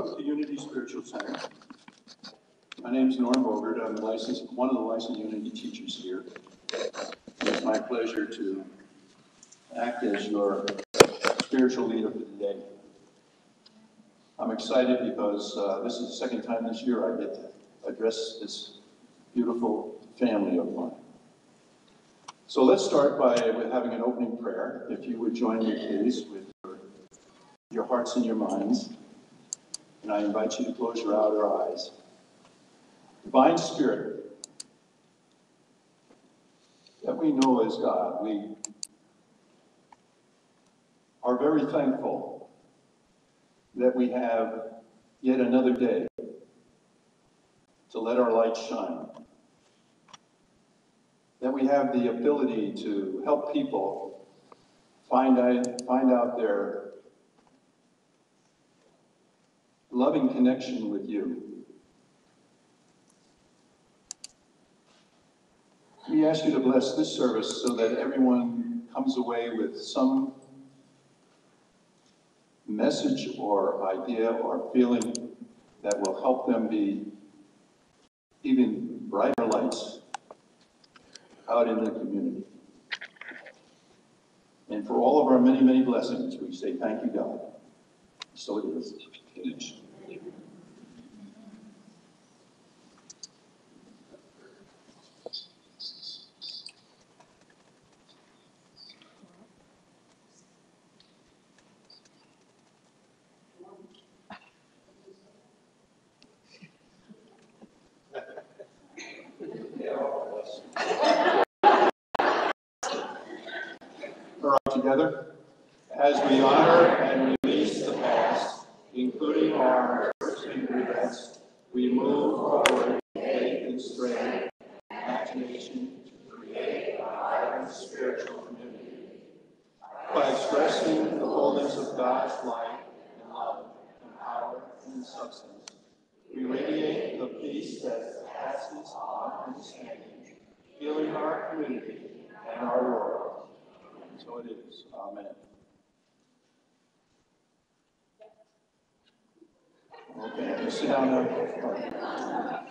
Welcome to Unity Spiritual Center. My name is Norm Bogert. I'm one of the licensed Unity teachers here. It's my pleasure to act as your spiritual leader for the day. I'm excited because this is the second time this year I get to address this beautiful family of mine. So let's start with having an opening prayer. If you would join me, please, with your hearts and your minds. And I invite you to close your outer eyes. Divine Spirit, that we know as God, we are very thankful that we have yet another day to let our light shine. That we have the ability to help people find out their loving connection with you. We ask you to bless this service so that everyone comes away with some message or idea or feeling that will help them be even brighter lights out in the community. And for all of our many, many blessings, we say thank you, God. So it is. All right, together, as we honor and release the past, including our first and regrets, we move forward with faith and strength, imagination to create a vibrant spiritual community. By expressing the wholeness of God's light and love and power and substance, we radiate the peace that passes all understanding, healing our community and our world. So it is. Amen. Okay, sit down now.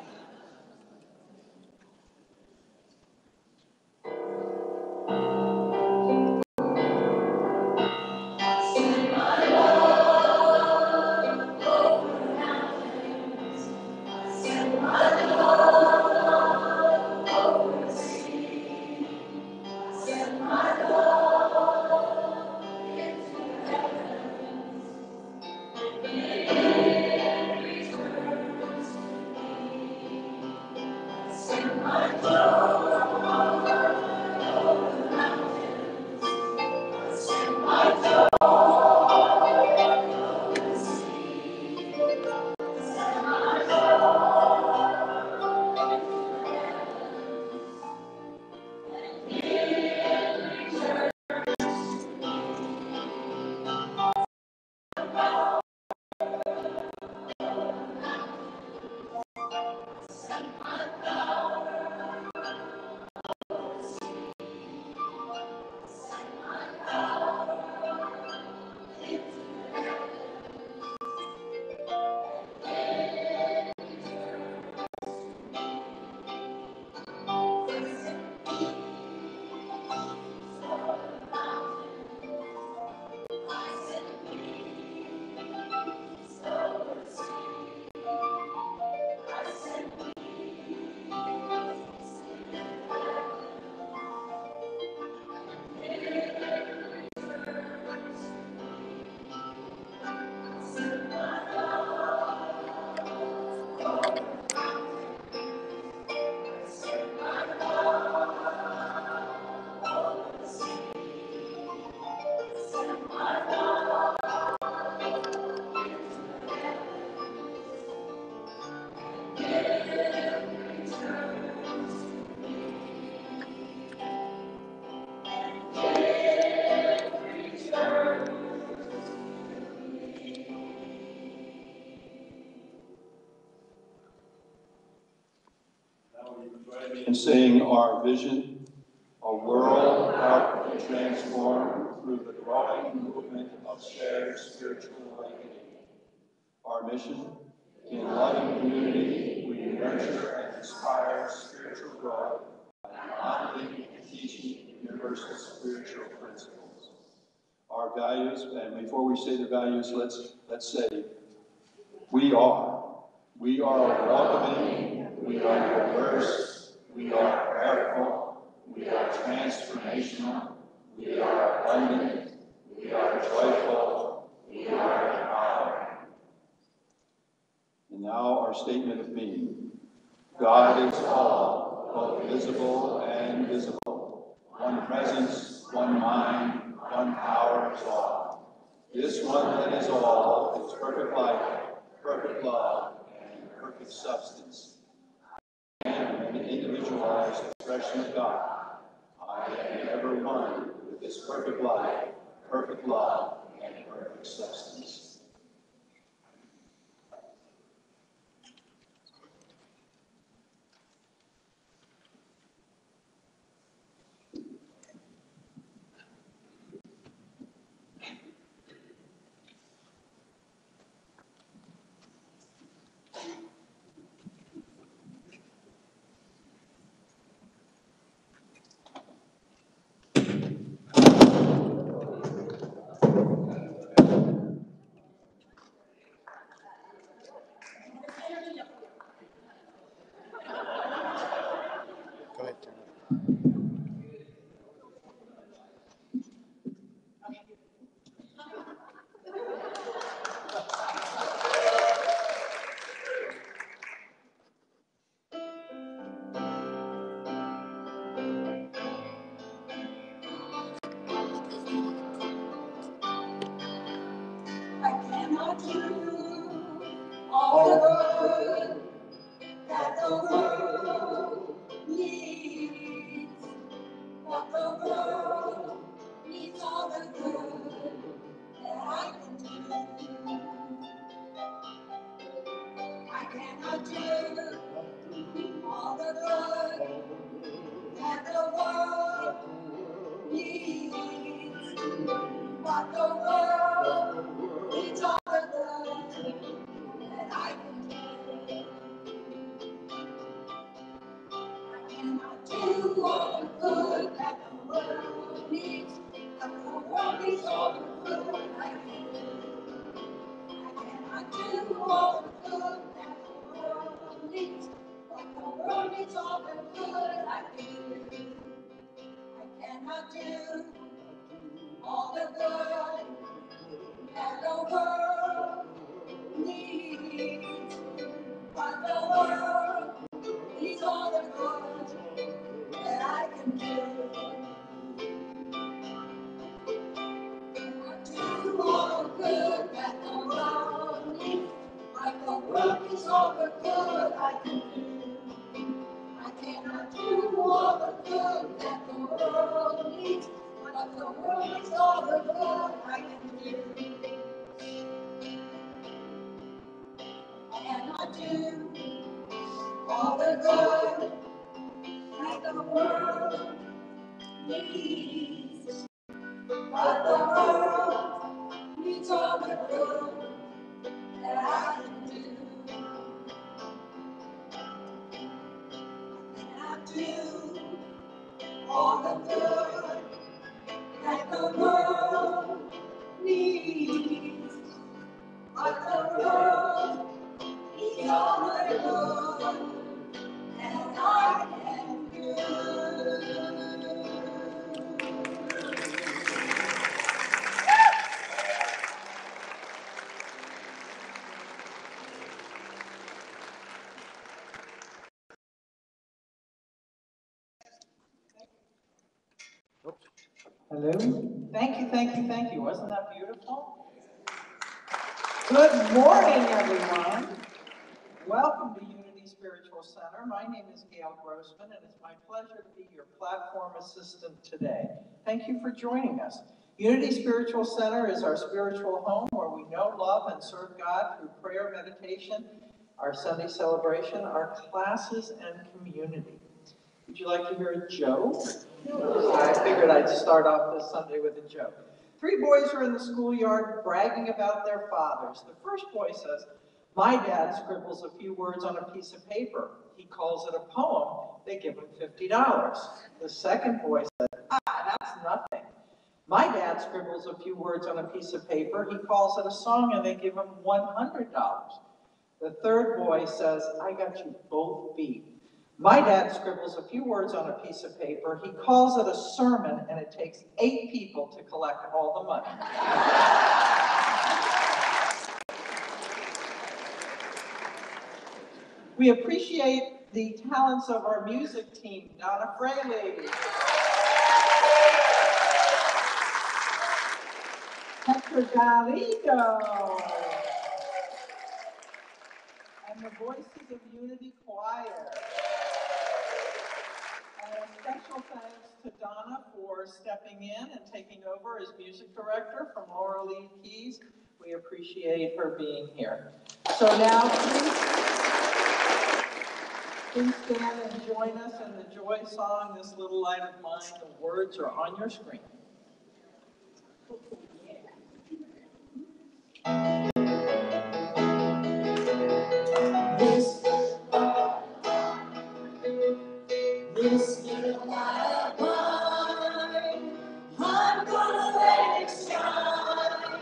And saying our vision, a world out and transformed through the growing movement of shared spiritual awakening. Our mission: in loving community, we nurture and inspire spiritual growth by modeling and teaching universal spiritual principles. Our values, and before we say the values, let's say, we are. We are welcoming, we are diverse, we are prayerful, we are transformational, we are abundant, we are joyful, we are empowering. And now our statement of meaning. God is all, both visible and invisible. One presence, one mind, one power is all. This one that is all is perfect life, perfect love, and perfect substance. I am an individualized expression of God. I am ever one with this perfect life, perfect love, and perfect substance. All the good that the world needs, but the world needs all the good that I can do. I cannot do all the good that the world needs, but the world needs all the good that I can do. I cannot do all the good that the world needs, but the world needs all the good I can do. I cannot do all the good that the world needs, but the world needs all the good I can do. I cannot do all the good that the world needs, but the world needs all the good that I can do. I do all the good that the world needs, but the world needs all the good I can do. I cannot do all the good that the world needs, but the world needs all the good I can do. I cannot do all the good that the world needs, but the world needs all the good that I can do. I cannot do all the good that the world needs, but the world needs all the good that I can do. Hello. Thank you, thank you, thank you. Wasn't that beautiful? Good morning, everyone. Welcome to Unity Spiritual Center. My name is Gail Grossman, and it's my pleasure to be your platform assistant today. Thank you for joining us. Unity Spiritual Center is our spiritual home where we know, love, and serve God through prayer, meditation, our Sunday celebration, our classes, and community. Would you like to hear a joke? I figured I'd start off this Sunday with a joke. 3 boys are in the schoolyard bragging about their fathers. The first boy says, My dad scribbles a few words on a piece of paper. He calls it a poem. They give him $50. The second boy said, that's nothing. My dad scribbles a few words on a piece of paper. He calls it a song and they give him $100. The third boy says, I got you both beat. My dad scribbles a few words on a piece of paper. He calls it a sermon and it takes 8 people to collect all the money. We appreciate the talents of our music team, Donna Fraley, Hector Garrido, and the Voices of Unity Choir. And a special thanks to Donna for stepping in and taking over as music director from Laura Lee Keys. We appreciate her being here. So now, please stand and join us in the joy song, This Little Light of Mine. The words are on your screen. This little light of mine, I'm gonna let it shine.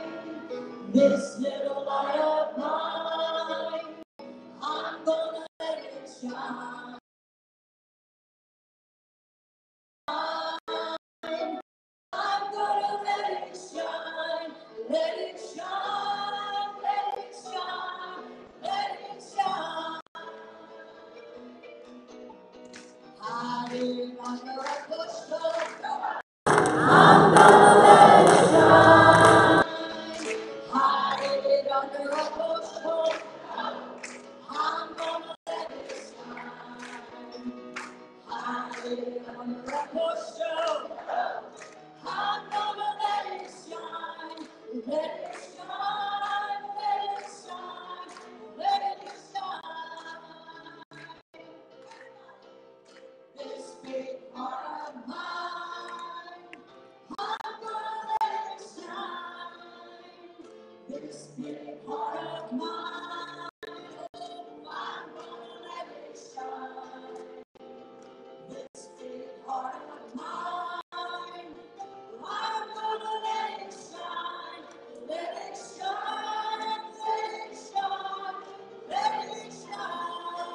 This little light of mine, I'm gonna let it shine. I'm gonna let it shine, let it shine, let it shine, let it shine. Hiding under a bushel, I'm gonna let it shine. Hiding under a bushel, I'm gonna let it shine. Hiding under a bushel, I'm gonna let it shine. Let it shine, let it shine, let it shine. This big heart of mine, I'm gonna let it shine. This big heart of mine, I'm gonna let it shine. This big heart of mine, I'm gonna let it shine. Let it shine, let it shine, let it shine.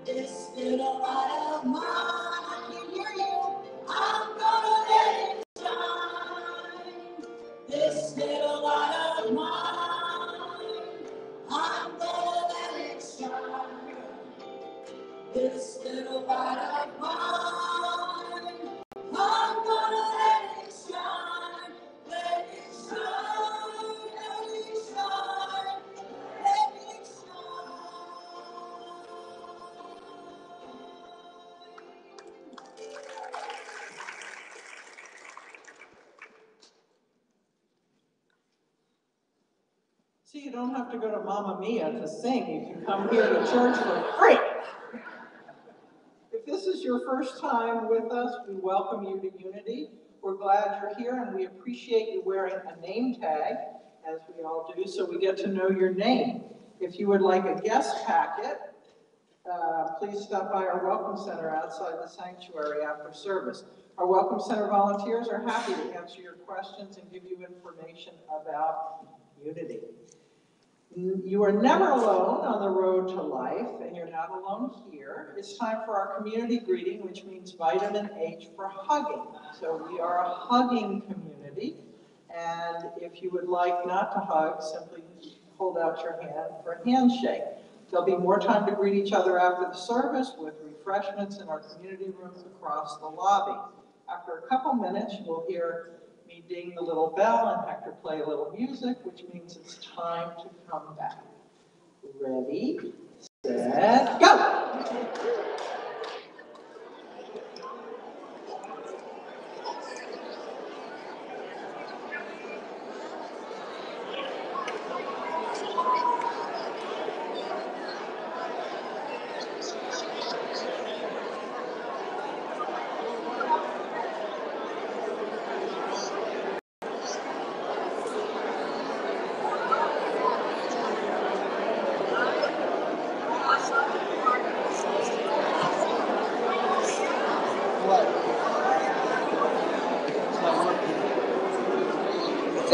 This little light of mine, I can hear you. I'm gonna let it shine. This little light of mine, I'm gonna let it shine. This little light of mine, I'm gonna let it shine. Let it shine, let it shine, let it shine. See, you don't have to go to Mamma Mia to sing. You can come here to church for free. If this is your first time with us, we welcome you to Unity. We're glad you're here and we appreciate you wearing a name tag, as we all do, so we get to know your name. If you would like a guest packet, please stop by our Welcome Center outside the sanctuary after service. Our Welcome Center volunteers are happy to answer your questions and give you information about Unity. You are never alone on the road to life, and you're not alone here. It's time for our community greeting, which means vitamin H for hugging. So we are a hugging community, and if you would like not to hug, simply hold out your hand for a handshake. There'll be more time to greet each other after the service with refreshments in our community rooms across the lobby. After a couple minutes, you will hear me ding the little bell and Hector play a little music, which means it's time to come back. Ready, set, go!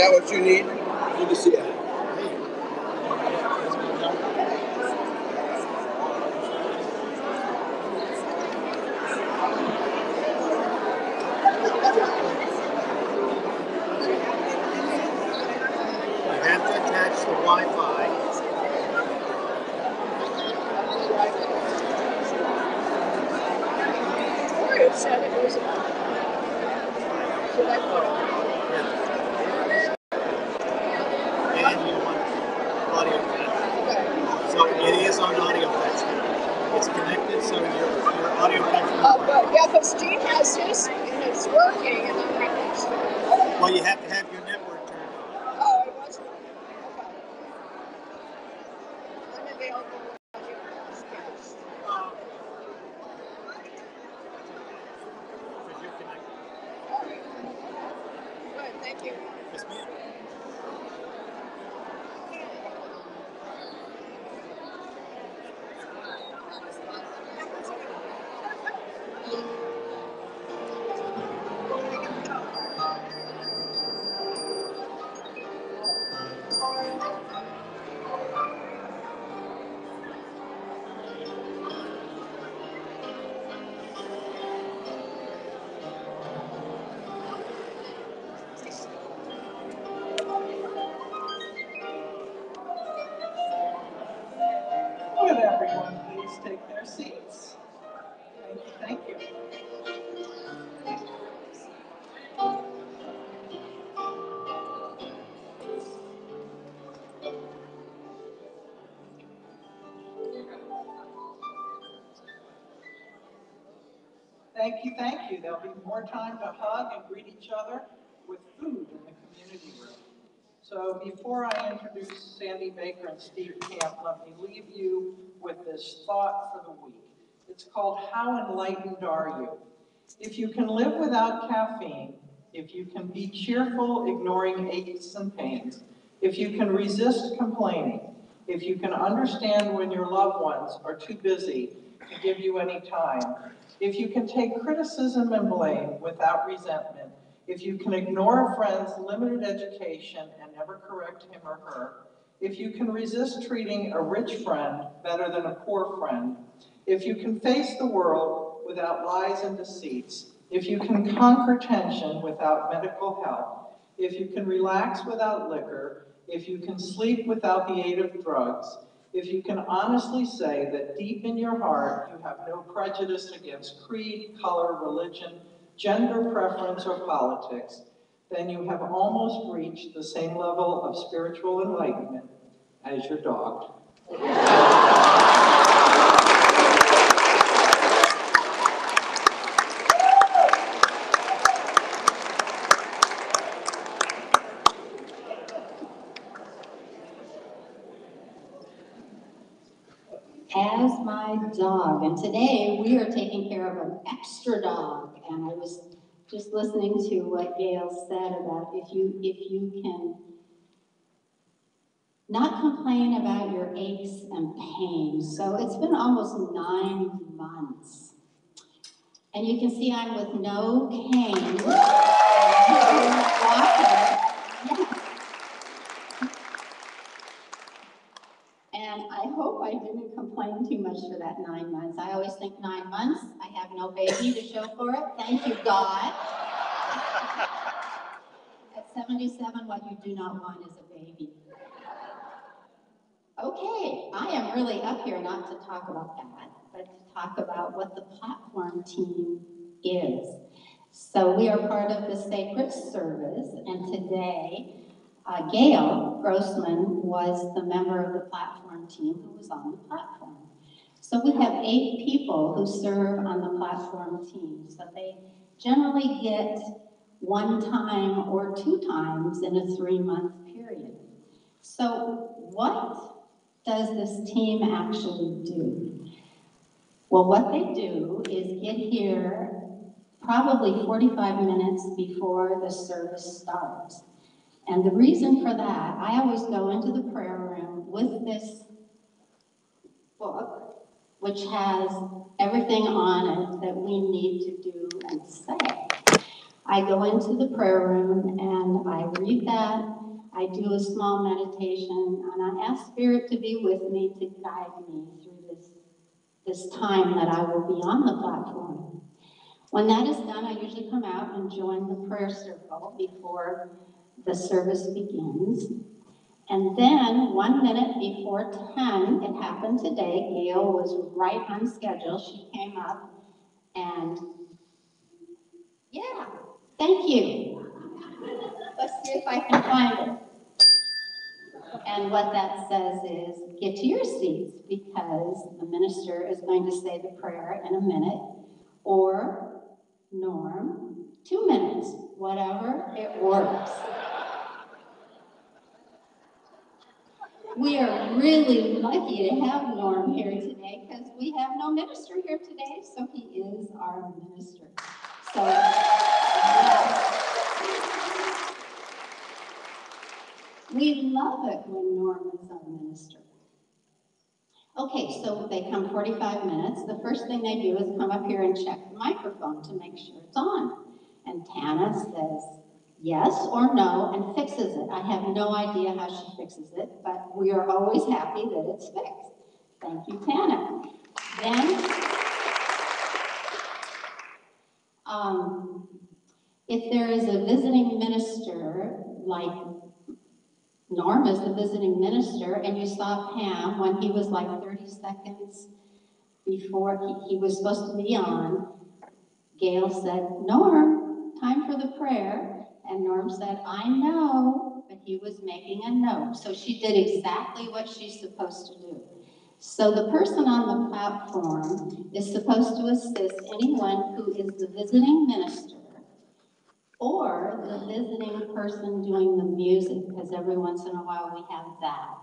that what you need? Good to see you. You have to attach the Wi-Fi. It said it was. Should I put it? And you want audio fetch. So it is on audio fetch now. It's connected, so your audio fetch. But Steve has his and it's working, and I'm right next to it. Well, you have to have your network turned on. Oh, it wasn't. Okay. Unavailable. Yes. Because you're connected. All right. Good. Thank you. Yes, ma'am. Would everyone please take their seats? Thank you, thank you. Thank you, thank you. There'll be more time to hug and greet each other with food in the community room. So before I introduce Sandy Baker and Steve Camp, let me leave you with this thought for the week. It's called, How Enlightened Are You? If you can live without caffeine, if you can be cheerful, ignoring aches and pains, if you can resist complaining, if you can understand when your loved ones are too busy to give you any time, if you can take criticism and blame without resentment, if you can ignore a friend's limited education and never correct him or her, if you can resist treating a rich friend better than a poor friend, if you can face the world without lies and deceits, if you can conquer tension without medical help, if you can relax without liquor, if you can sleep without the aid of drugs, if you can honestly say that deep in your heart you have no prejudice against creed, color, religion, gender preference, or politics, then you have almost reached the same level of spiritual enlightenment as your dog. As my dog. And today we are taking care of an extra dog. And I was just listening to what Gail said about if you can not complain about your aches and pains. So it's been almost 9 months. And you can see I'm with no cane. And I hope I didn't complain too much for that 9 months. I always think 9 months, I have no baby to show for it. Thank you, God. At 77, what you do not want is a baby. Okay, I am really up here not to talk about that, but to talk about what the platform team is. So we are part of the sacred service, and today, Gail Grossman was the member of the platform team who was on the platform. So we have 8 people who serve on the platform team. So they generally get 1 time or 2 times in a 3-month period. So what does this team actually do? Well, what they do is get here probably 45 minutes before the service starts. And the reason for that, I always go into the prayer room with this book, which has everything on it that we need to do and say. I go into the prayer room and I read that. I do a small meditation and I ask Spirit to be with me to guide me through this time that I will be on the platform. When that is done, I usually come out and join the prayer circle before the service begins. And then 1 minute before 10, it happened today, Gail was right on schedule. She came up and, yeah, thank you. Let's see if I can find it. And what that says is, get to your seats because the minister is going to say the prayer in a minute, or Norm, 2 minutes, whatever, it works. We are really lucky to have Norm here today because we have no minister here today, so he is our minister. So, yeah. We love it when Norm is our minister. Okay, so they come 45 minutes. The first thing they do is come up here and check the microphone to make sure it's on. And Tana says yes or no and fixes it. I have no idea how she fixes it, but we are always happy that it's fixed. Thank you, Tana. Then, if there is a visiting minister, like Norm is the visiting minister, and you saw Pam when he was like 30 seconds before he was supposed to be on, Gail said, Norm, time for the prayer. And Norm said, I know, but he was making a note. So she did exactly what she's supposed to do. So the person on the platform is supposed to assist anyone who is the visiting minister or the visiting person doing the music, because every once in a while we have that.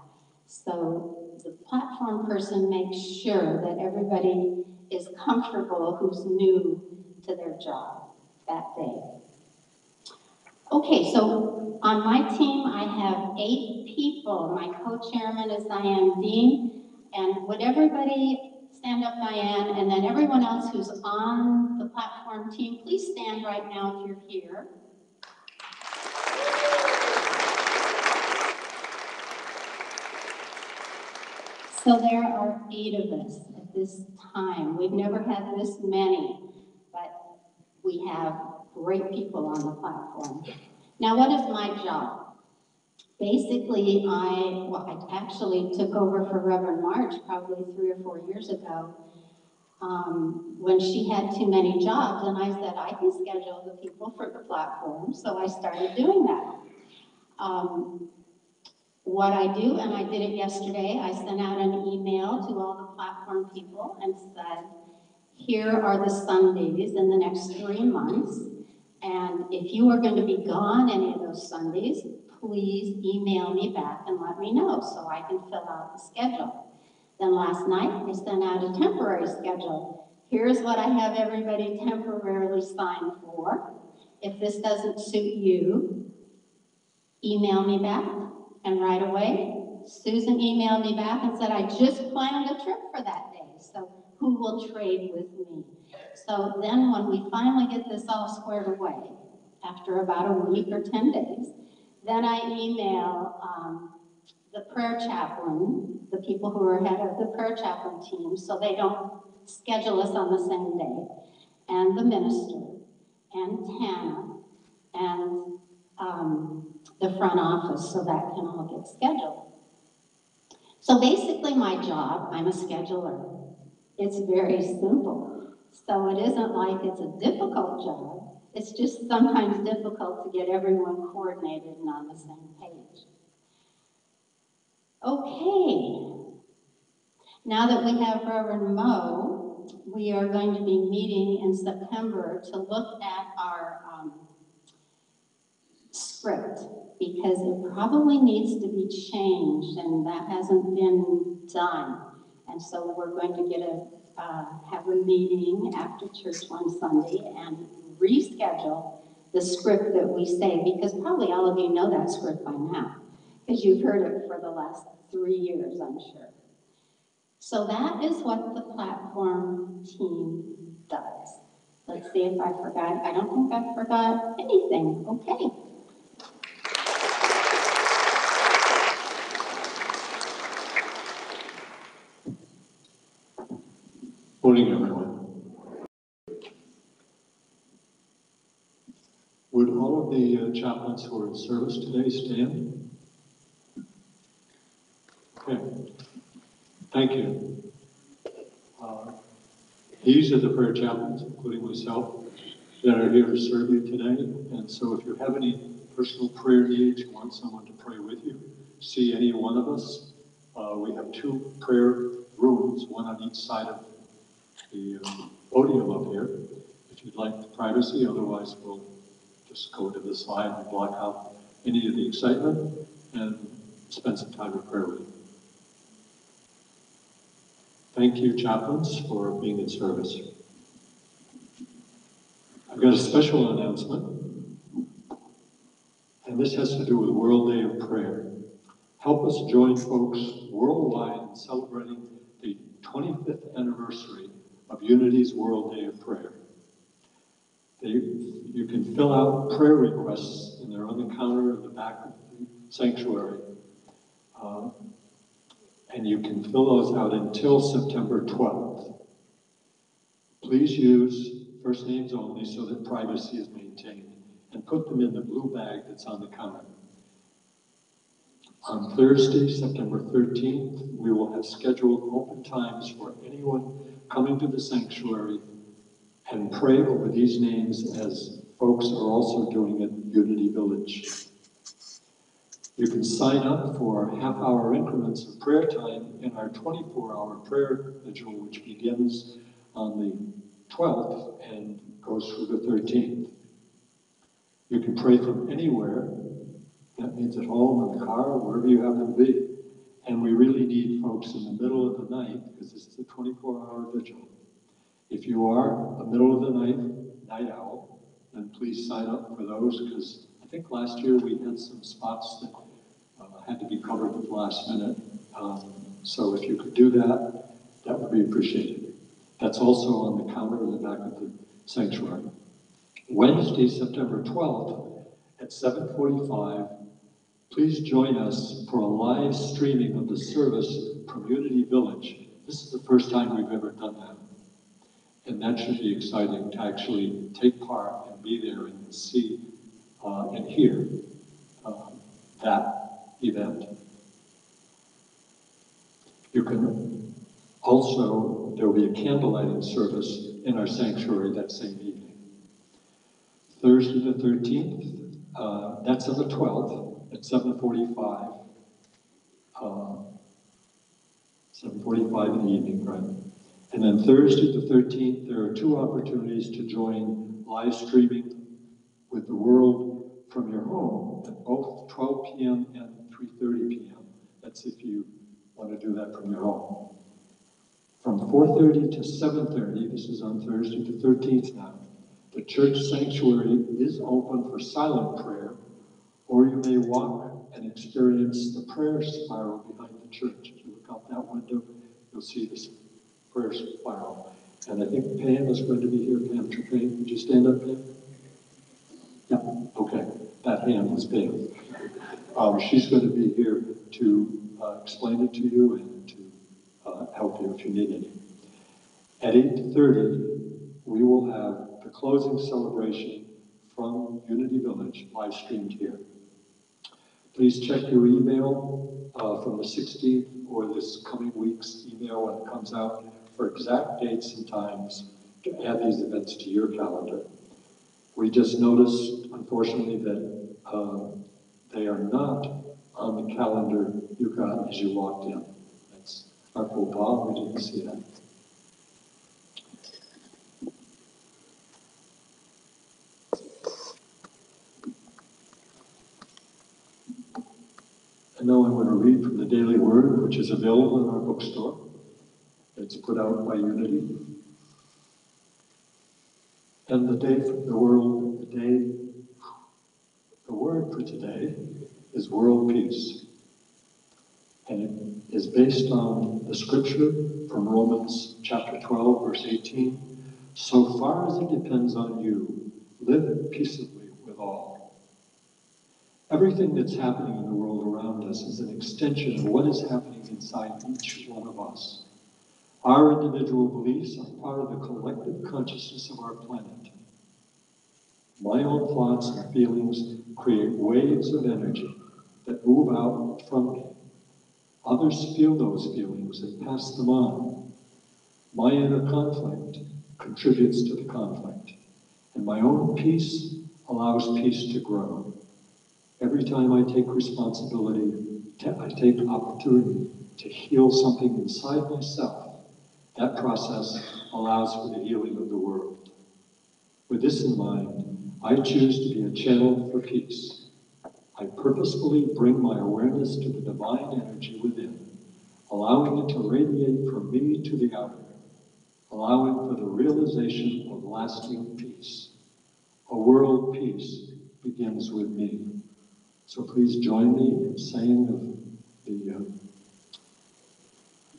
So the platform person makes sure that everybody is comfortable who's new to their job that day. Okay, so on my team I have 8 people. My co-chairman is Diane Dean, and would everybody stand up, Diane, and then everyone else who's on the platform team, please stand right now if you're here. So there are 8 of us at this time. We've never had this many, but we have great people on the platform. Now, what is my job? Basically, I actually took over for Reverend March probably 3 or 4 years ago when she had too many jobs, and I said, I can schedule the people for the platform, so I started doing that. What I do, and I did it yesterday, I sent out an email to all the platform people and said, here are the Sundays in the next 3 months, and if you are going to be gone any of those Sundays, please email me back and let me know so I can fill out the schedule. Then last night, I sent out a temporary schedule. Here's what I have everybody temporarily sign for. If this doesn't suit you, email me back. And right away, Susan emailed me back and said, I just planned a trip for that day, so who will trade with me? So then when we finally get this all squared away, after about a week or 10 days, then I email the prayer chaplain, the people who are head of the prayer chaplain team, so they don't schedule us on the same day, and the minister, and Tana, and the front office, so that can all get scheduled. So basically my job, I'm a scheduler. It's very simple. So it isn't like it's a difficult job. It's just sometimes difficult to get everyone coordinated and on the same page. Okay. Now that we have Reverend Mo, we are going to be meeting in September to look at our script, because it probably needs to be changed, and that hasn't been done. And so we're going to have a meeting after church one Sunday and reschedule the script that we say, because probably all of you know that script by now, because you've heard it for the last 3 years, I'm sure. So that is what the platform team does. Let's see if I forgot. I don't think I forgot anything. Okay. Morning, everyone. Would all of the chaplains who are in service today stand? Okay. Thank you. These are the prayer chaplains, including myself, that are here to serve you today. And so if you have any personal prayer needs, you want someone to pray with you, see any one of us. We have 2 prayer rooms, one on each side of the podium up here. If you'd like privacy, otherwise we'll just go to the side and block out any of the excitement and spend some time in prayer with you. Thank you, chaplains, for being in service. I've got a special announcement, and this has to do with World Day of Prayer. Help us join folks worldwide in celebrating the 25th anniversary of Unity's World Day of Prayer. You can fill out prayer requests, and they're on the counter at the back of the sanctuary. And you can fill those out until September 12th. Please use first names only so that privacy is maintained, and put them in the blue bag that's on the counter. On Thursday, September 13th, we will have scheduled open times for anyone coming to the sanctuary and pray over these names as folks are also doing at Unity Village. You can sign up for half-hour increments of prayer time in our 24-hour prayer vigil, which begins on the 12th and goes through the 13th. You can pray from anywhere. That means at home, in the car, wherever you happen to be. And we really need folks in the middle of the night, because this is a 24-hour vigil. If you are a middle of the night owl, then please sign up for those, because I think last year we had some spots that had to be covered at the last minute. So if you could do that, that would be appreciated. That's also on the counter in the back of the sanctuary. Wednesday, September 12th at 7:45, please join us for a live streaming of the service from Unity Village. This is the first time we've ever done that. And that should be exciting to actually take part and be there and see and hear that event. You can also, there will be a candlelighting service in our sanctuary that same evening. Thursday the 13th, that's on the 12th at 7:45. 7:45 in the evening, right? And then Thursday the 13th, there are 2 opportunities to join live streaming with the world from your home at both 12 p.m. and 3:30 p.m. That's if you want to do that from your home. From 4:30 to 7:30, this is on Thursday the 13th now, the church sanctuary is open for silent prayer, or you may walk and experience the prayer spiral behind the church. If you look out that window, you'll see this prayer spiral. And I think Pam is going to be here. Pam Trepane, would you stand up, Pam? Yeah, okay. That hand was Pam. She's going to be here to explain it to you and to help you if you need any. At 8:30, we will have the closing celebration from Unity Village live streamed here. Please check your email from the 16th or this coming week's email when it comes out for exact dates and times to add these events to your calendar. We just noticed, unfortunately, that they are not on the calendar you got as you walked in. That's our faux pas, we didn't see that. And now I'm going to read from the Daily Word, which is available in our bookstore. It's put out by Unity. And the word for today is world peace. And it is based on the scripture from Romans chapter 12, verse 18. So far as it depends on you, live peaceably with all. Everything that's happening in the world around us is an extension of what is happening inside each one of us. Our individual beliefs are part of the collective consciousness of our planet. My own thoughts and feelings create waves of energy that move out from me. Others feel those feelings and pass them on. My inner conflict contributes to the conflict, and my own peace allows peace to grow. Every time I take responsibility, I take opportunity to heal something inside myself. That process allows for the healing of the world. With this in mind, I choose to be a channel for peace. I purposefully bring my awareness to the divine energy within, allowing it to radiate from me to the outer, allowing for the realization of lasting peace. A world peace begins with me. So please join me in saying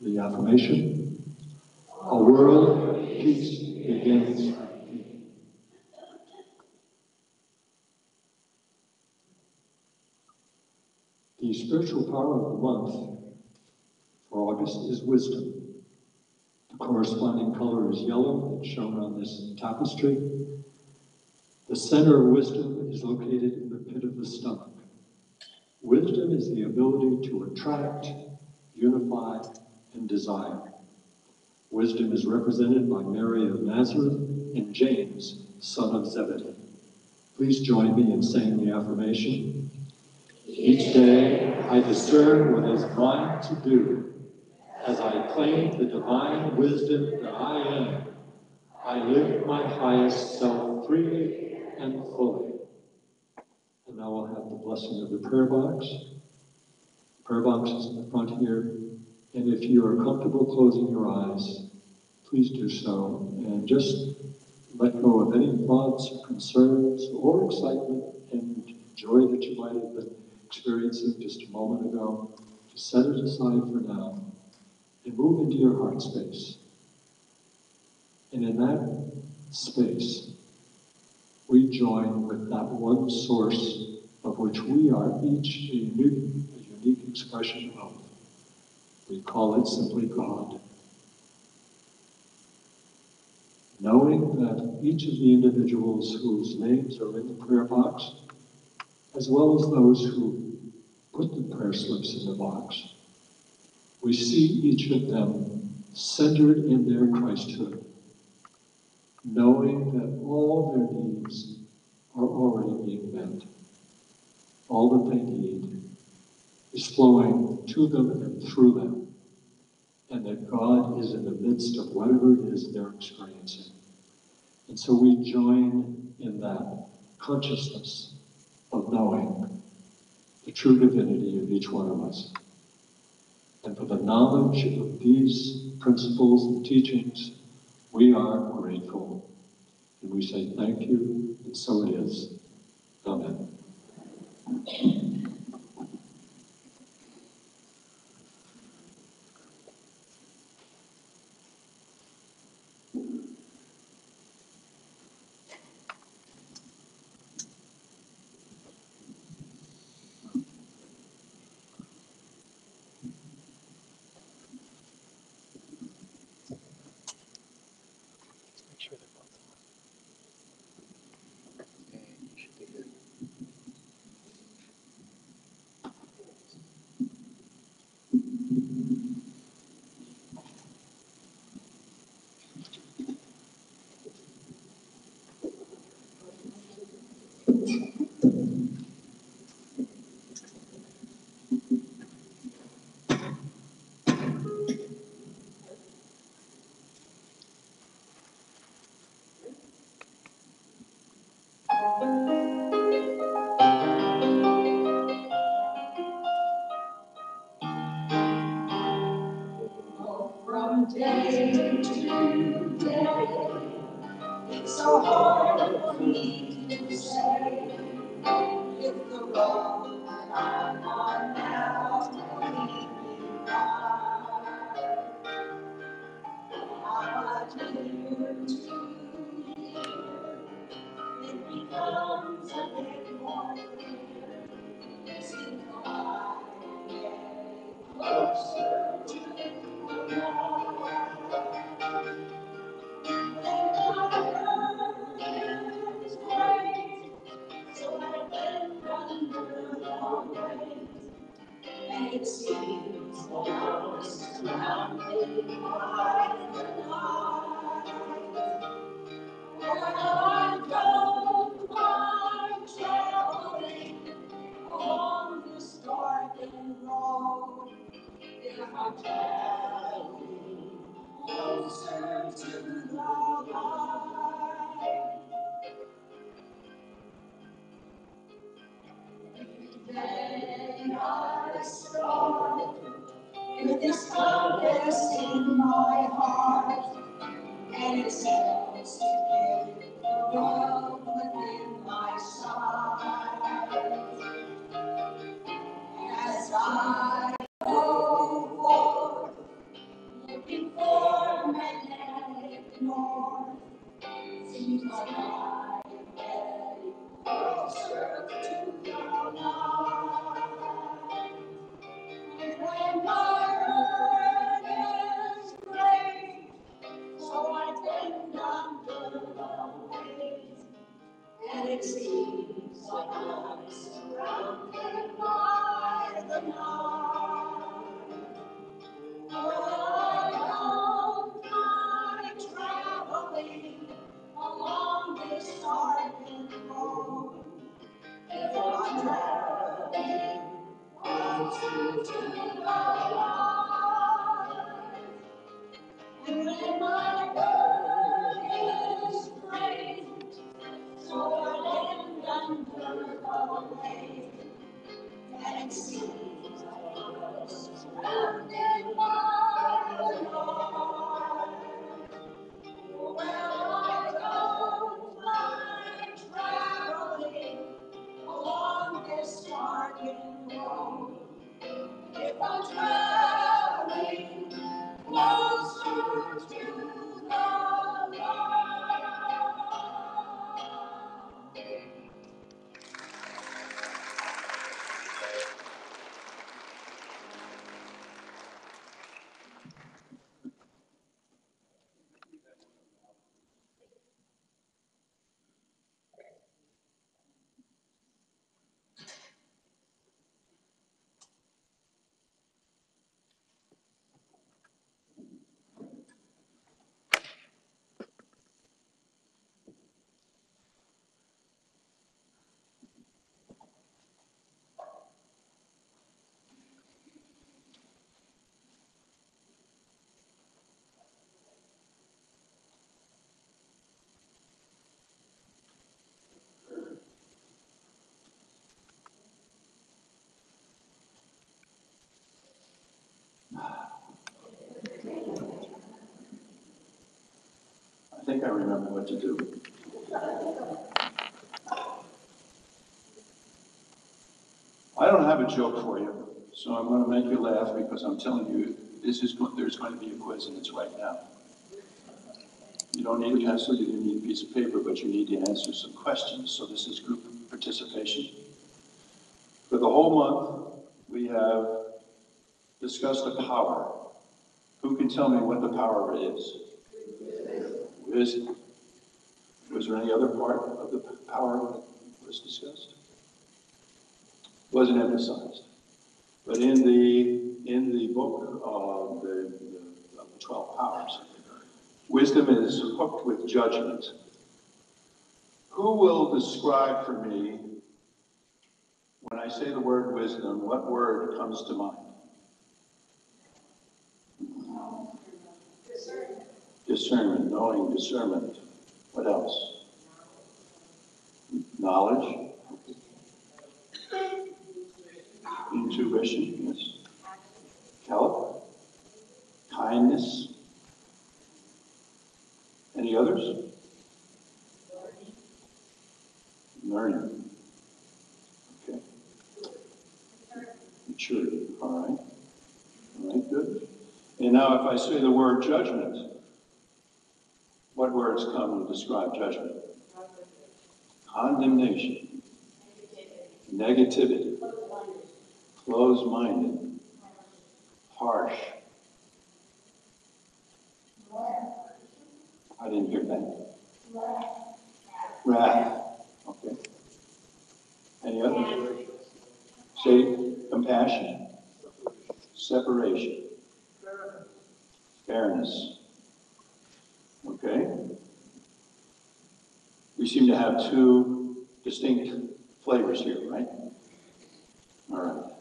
the affirmation. A world peace begins with me. The spiritual power of the month for August is wisdom. The corresponding color is yellow, it's shown on this tapestry. The center of wisdom is located in the pit of the stomach. Wisdom is the ability to attract, unify, and desire. Wisdom is represented by Mary of Nazareth and James, son of Zebedee. Please join me in saying the affirmation. Each day I discern what is mine to do. As I claim the divine wisdom that I am, I live my highest self freely and fully. And now we'll have the blessing of the prayer box. Prayer box is in the front here. And if you are comfortable closing your eyes, please do so. And just let go of any thoughts or concerns or excitement and joy that you might have been experiencing just a moment ago. Just set it aside for now and move into your heart space. And in that space, we join with that one source of which we are each a unique expression of. We call it simply God. Knowing that each of the individuals whose names are in the prayer box, as well as those who put the prayer slips in the box, we see each of them centered in their Christhood, knowing that all their needs are already being met. All that they need is flowing to them and through them, and that God is in the midst of whatever it is they're experiencing. And so we join in that consciousness of knowing the true divinity of each one of us. And for the knowledge of these principles and teachings, we are grateful. And we say thank you, and so it is. Amen. Make sure they're both on. Okay, you should be good. From day to day, it's so hard for me to say if the road that I'm on now will lead me right. How I do to surrounded by the night. But I don't mind traveling along this darkened road. If I'm traveling closer to the light. Then I start with this compass in my heart, and it sails to get the world within my sight. As I go forth, looking for magnetic north, seems like I am heading closer to the light. And when my burden is great, so I bend under the weight, and it seems like I'm surrounded by the night. But I don't mind traveling along this darkened road. If I'm traveling closer to the light. And when my burden is great, so I land under the weight, and it seems like I'm surrounded by the night. Well, I don't mind traveling along this darkened road. If I'm traveling closer to the light. I think I remember what to do. I don't have a joke for you, so I'm going to make you laugh because I'm telling you, there's going to be a quiz and it's right now. You don't need a pencil, you don't need a piece of paper, but you need to answer some questions. So this is group participation. For the whole month, we have discussed a power. Who can tell me what the power is? Wisdom. Was there any other part of the power that was discussed? Wasn't emphasized. But in the book of the 12 powers, wisdom is hooked with judgment. Who will describe for me, when I say the word wisdom, what word comes to mind? Discernment. Discernment, knowing, discernment. What else? Knowledge. Intuition, yes. Help. Kindness. Any others? Learning. Okay. Maturity. All right. All right, good. And now if I say the word judgment, what words come to describe judgment? Condemnation. Negativity. Closed-minded. Harsh. I didn't hear that. Wrath. Okay. Any other? Say compassion. Separation. awareness. Okay? We seem to have two distinct flavors here, right? All right.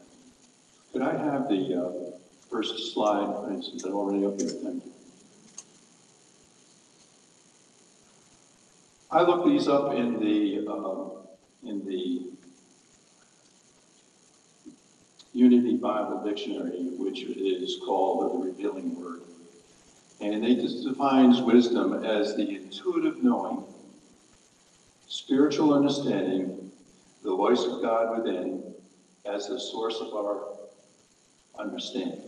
Could I have the first slide? Is it already up here? Thank you. I looked these up in the Unity Bible Dictionary, which is called the Revealing Word. And it defines wisdom as the intuitive knowing, spiritual understanding, the voice of God within as the source of our understanding.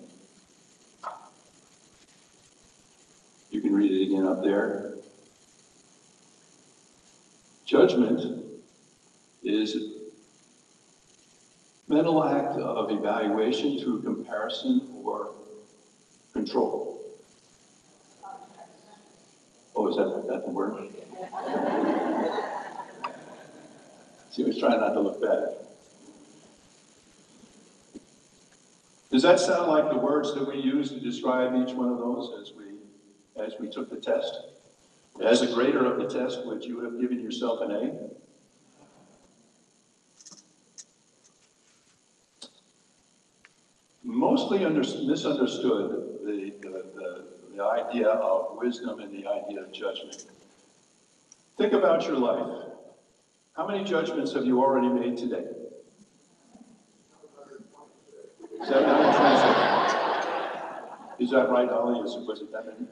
You can read it again up there. Judgment is mental act of evaluation through comparison or control. Oh, is that the word? See, I was trying not to look bad. Does that sound like the words that we use to describe each one of those as we took the test? As a grader of the test, would you have given yourself an A? Mostly misunderstood the idea of wisdom and the idea of judgment. Think about your life. How many judgments have you already made today? Is that not Is that right, Ollie? Was it that many?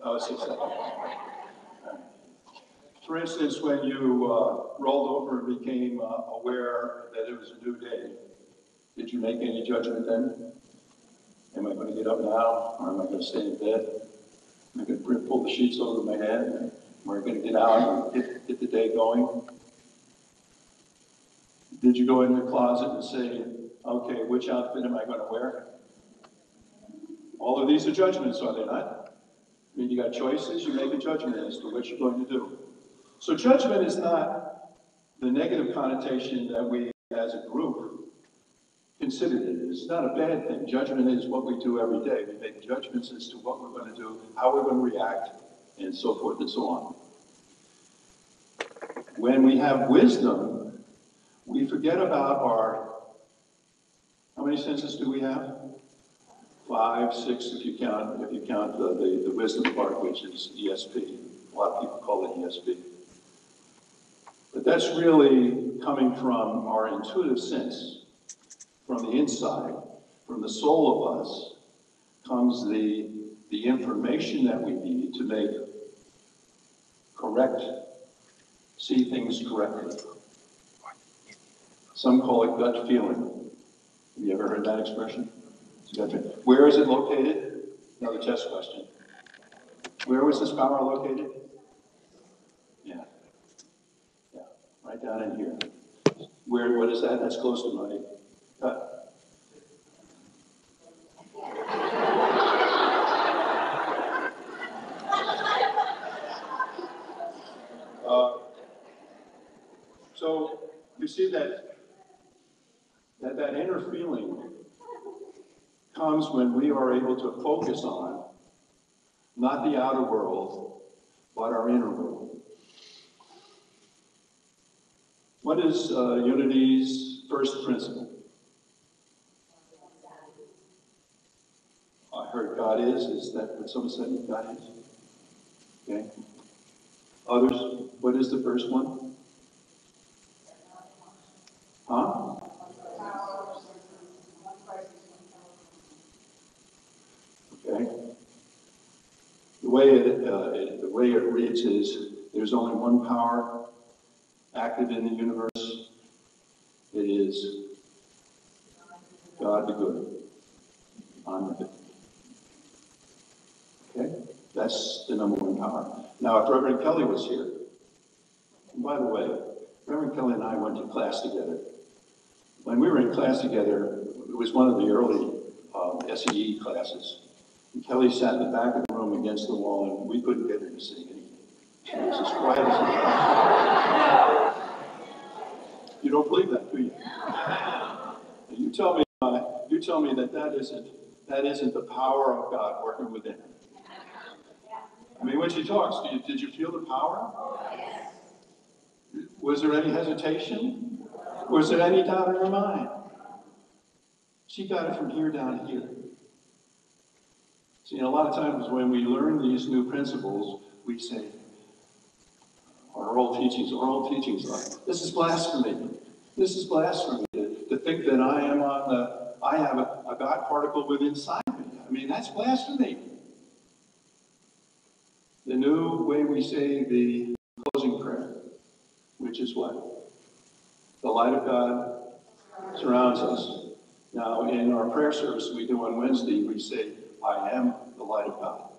Oh, 6, 7. For instance, when you rolled over and became aware that it was a new day, did you make any judgment then? Am I going to get up now, or am I going to stay in bed? Am I going to pull the sheets over my head? Am I going to get out and get the day going? Did you go in your closet and say, okay, which outfit am I going to wear? All of these are judgments, are they not? I mean, you got choices, you make a judgment as to what you're going to do. So judgment is not the negative connotation that we as a group considered it. It's not a bad thing. Judgment is what we do every day. We make judgments as to what we're going to do, how we're going to react, and so forth and so on. When we have wisdom, we forget about how many senses do we have? 5, 6, if you count the wisdom part, which is ESP. A lot of people call it ESP. But that's really coming from our intuitive sense. From the inside, from the soul of us, comes the information that we need to make see things correctly. Some call it gut feeling. Have you ever heard that expression? Where is it located? Another test question. Where was this power located? Yeah. Right down in here. What is that? That's close to my gut. So you see that inner feeling comes when we are able to focus on not the outer world, but our inner world. What is Unity's first principle? I heard God is. Is that what someone said God is? Okay. Others, what is the first one? Huh? Okay. The way it reads is, there's only one power active in the universe. It is God the good, omnipotent. Okay? That's the number one power. Now, if Reverend Kelly was here, and by the way, Reverend Kelly and I went to class together. When we were in class together, it was one of the early SEE classes. And Kelly sat in the back of the room against the wall, and we couldn't get her to say anything. She was as quiet as a mouse. You don't believe that, do you? You tell me that isn't that isn't the power of God working within her. I mean, when she talks, did you feel the power? Was there any hesitation? Was there any doubt in her mind? She got it from here down to here. See, a lot of times when we learn these new principles, we say, oral teachings, this is blasphemy. This is blasphemy to think that I have a God particle within inside me. I mean, that's blasphemy. The new way we say the closing prayer, which is what? The light of God surrounds us. Now, in our prayer service we do on Wednesday, we say, I am the light of God.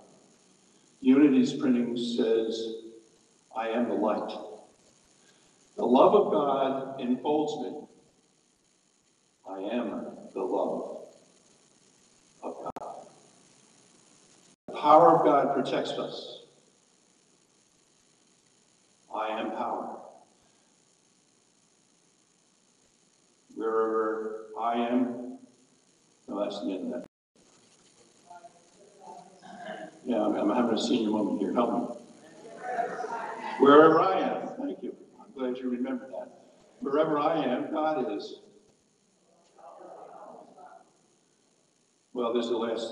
Unity's printing says, I am the light. The love of God enfolds me. I am the love of God. The power of God protects us. I am power. Wherever I am, no, that's the end of that. Yeah, I'm having a senior moment here. Help me. Wherever I am, thank you. I'm glad you remembered that. Wherever I am, God is. Well, that's the last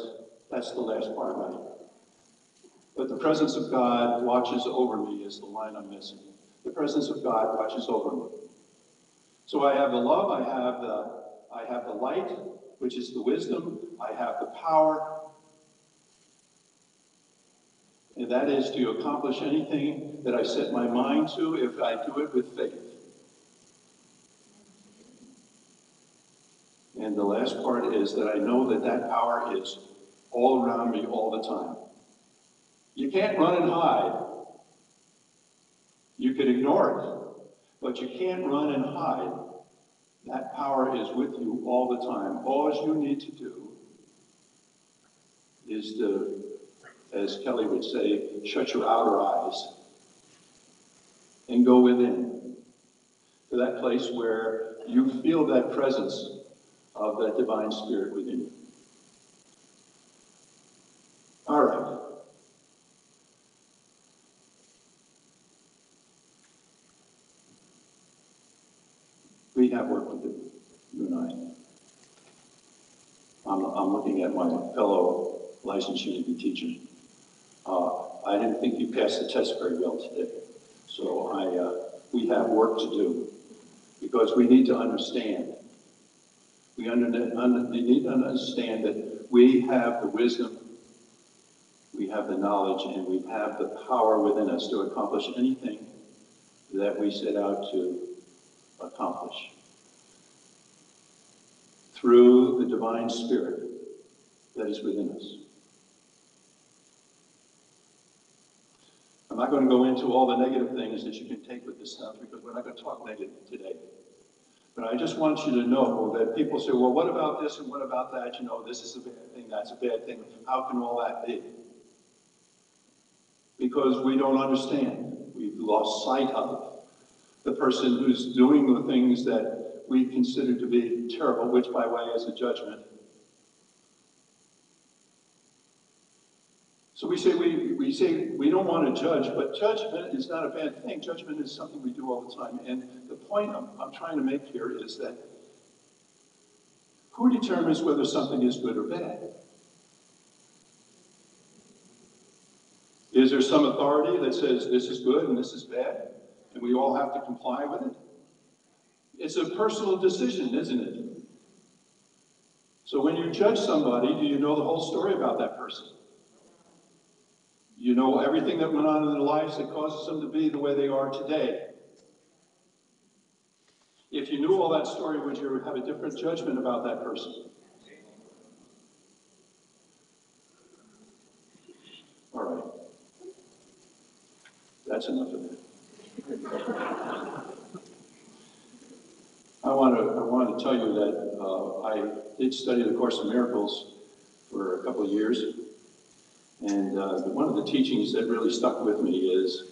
part of it. But the presence of God watches over me is the line I'm missing. The presence of God watches over me. So I have the love, I have the light, which is the wisdom, I have the power, and that is to accomplish anything that I set my mind to if I do it with faith. And the last part is that I know that that power is all around me all the time. You can't run and hide. You can ignore it, but you can't run and hide. That power is with you all the time. All you need to do is to, as Kelly would say, shut your outer eyes and go within to that place where you feel that presence of that divine spirit within you. All right. We have work to do, you and I. I'm looking at my fellow licensed Unity teacher. I didn't think you passed the test very well today. So we have work to do because we need to understand. We need to understand that we have the wisdom, we have the knowledge, and we have the power within us to accomplish anything that we set out to accomplish through the divine spirit that is within us. I'm not going to go into all the negative things that you can take with this stuff because we're not going to talk negative today. But I just want you to know that people say, well, what about this and what about that? You know, this is a bad thing, that's a bad thing. How can all that be? Because we don't understand. We've lost sight of the person who's doing the things that we consider to be terrible, which by way is a judgment. So we say we don't want to judge, but judgment is not a bad thing. Judgment is something we do all the time. And the point I'm trying to make here is that who determines whether something is good or bad? Is there some authority that says this is good and this is bad, and we all have to comply with it? It's a personal decision, isn't it? So when you judge somebody, do you know the whole story about that person? You know everything that went on in their lives that causes them to be the way they are today. If you knew all that story, would you have a different judgment about that person? All right. That's enough of it. I want to tell you that I did study the Course in Miracles for a couple of years. And one of the teachings that really stuck with me is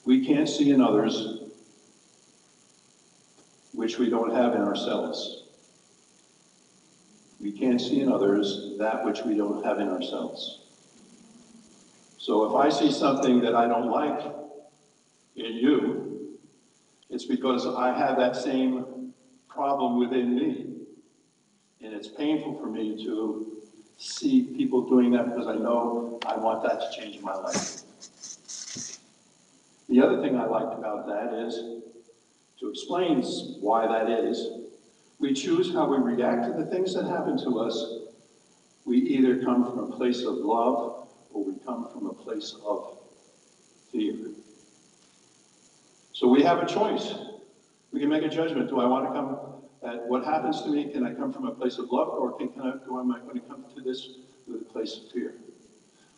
we can't see in others which we don't have in ourselves. We can't see in others that which we don't have in ourselves. So if I see something that I don't like in you, it's because I have that same problem within me. And it's painful for me to see people doing that because I know I want that to change my life. The other thing I liked about that is, to explain why that is, we choose how we react to the things that happen to us. We either come from a place of love or we come from a place of fear. So we have a choice. We can make a judgment. Do I want to come at what happens to me? Can I come from a place of love, or am I going to come to this with a place of fear?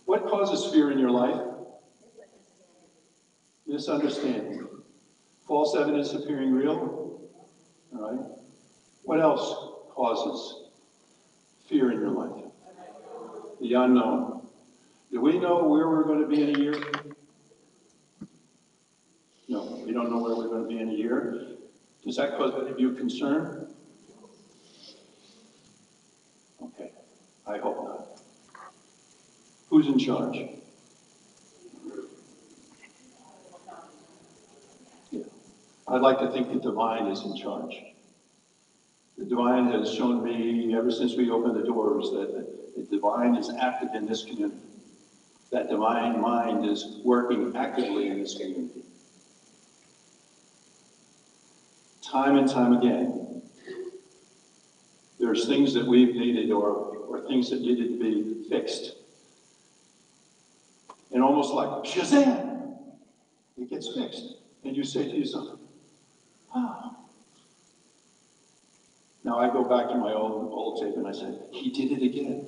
What causes fear in your life? Misunderstanding. False evidence appearing real. All right. What else causes fear in your life? The unknown. Do we know where we're going to be in a year? No, we don't know where we're going to be in a year. Does that cause any of you concern? Okay, I hope not. Who's in charge? Yeah. I'd like to think the divine is in charge. The divine has shown me ever since we opened the doors that the divine is active in this community. That divine mind is working actively in this community. Time and time again, there's things that we've needed or things that needed to be fixed. And almost like Shazam, it gets fixed. And you say to yourself, wow. Now I go back to my old tape and I say, he did it again.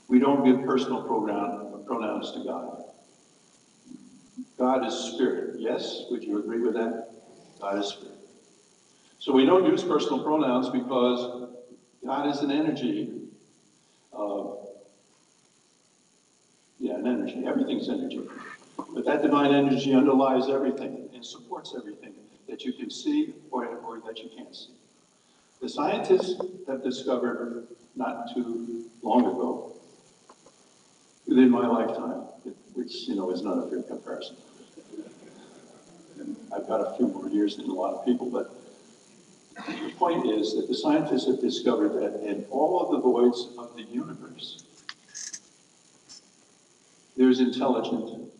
We don't give personal pronouns to God. God is spirit. Yes? Would you agree with that? God is spirit. So we don't use personal pronouns because God is an energy. An energy. Everything's energy. But that divine energy underlies everything and supports everything that you can see or that you can't see. The scientists have discovered not too long ago, within my lifetime, which, is not a fair comparison. I've got a few more years than a lot of people, but the point is that the scientists have discovered that in all of the voids of the universe, there's intelligent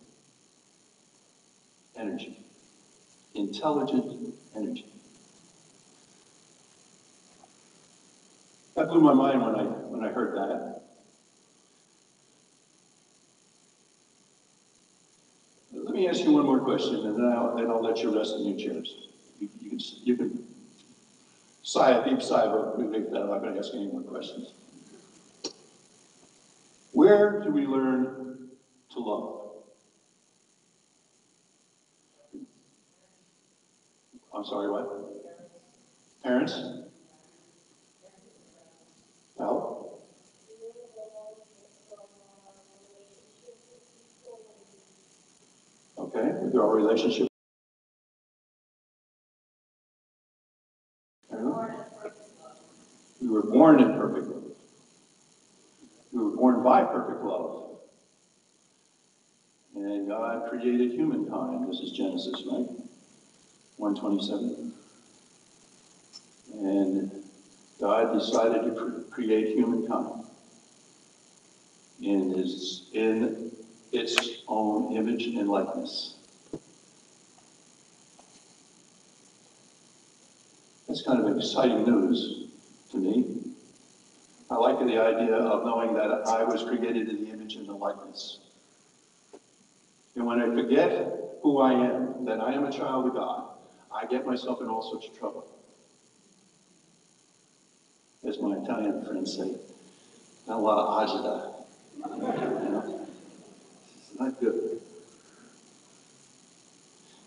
energy. Intelligent energy. That blew my mind when I heard that. Let me ask you one more question, and then I'll let you rest in your chairs. You can sigh a deep sigh of relief that I'm not going to ask any more questions. Where do we learn to love? I'm sorry, what? Parents? Well? Okay, with our relationship. We were born in perfect love. We were born by perfect love. And God created humankind. This is Genesis, right? 1:27. And God decided to create humankind in its own image and likeness. That's kind of exciting news to me. I like the idea of knowing that I was created in the image and the likeness. And when I forget who I am, that I am a child of God, I get myself in all sorts of trouble. As my Italian friends say, not a lot of agita. It's not good.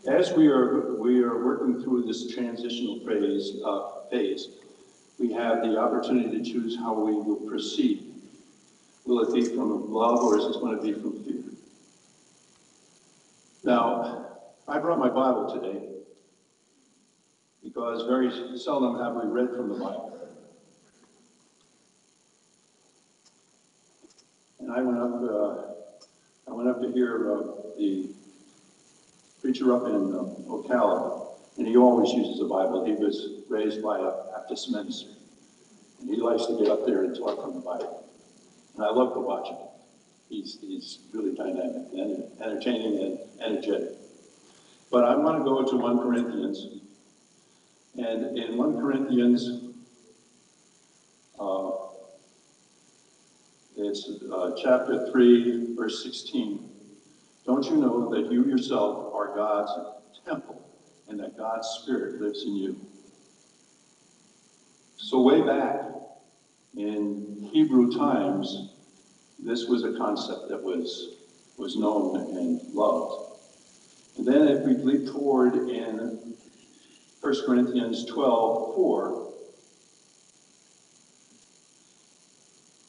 As we are working through this transitional phase, we have the opportunity to choose how we will proceed. Will it be from love or is it going to be from fear? Now, I brought my Bible today because very seldom have we read from the Bible. And I went up to hear the preacher up in Ocala, and he always uses the Bible. He was raised by a Baptist minister, and he likes to get up there and talk from the Bible. And I love to watch him. He's really dynamic and entertaining and energetic. But I want to go to 1 Corinthians. And in 1 Corinthians, it's chapter 3, verse 16. Don't you know that you yourself are God's temple and that God's Spirit lives in you? So way back in Hebrew times, this was a concept that was known and loved. And then if we leap forward in 1 Corinthians 12:4,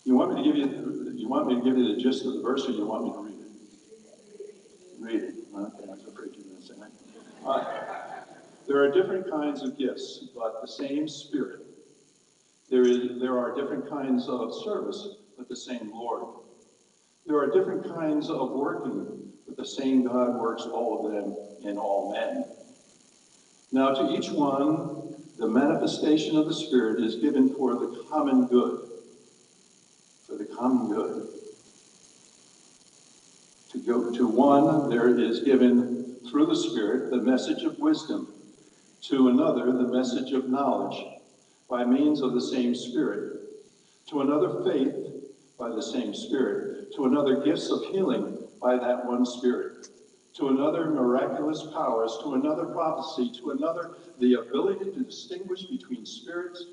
you want me to give you the gist of the verse, or you want me to read it? Read it. Okay, I was afraid you were going to say that. There are different kinds of gifts, but the same Spirit. There are different kinds of service, but the same Lord. There are different kinds of working, but the same God works all of them in all men. Now to each one, the manifestation of the Spirit is given for the common good. For the common good. To one, there is given through the Spirit the message of wisdom. To another, the message of knowledge by means of the same Spirit. To another, faith by the same Spirit. To another, gifts of healing by that one Spirit. To another, miraculous powers. To another, prophecy. To another, the ability to distinguish between spirits.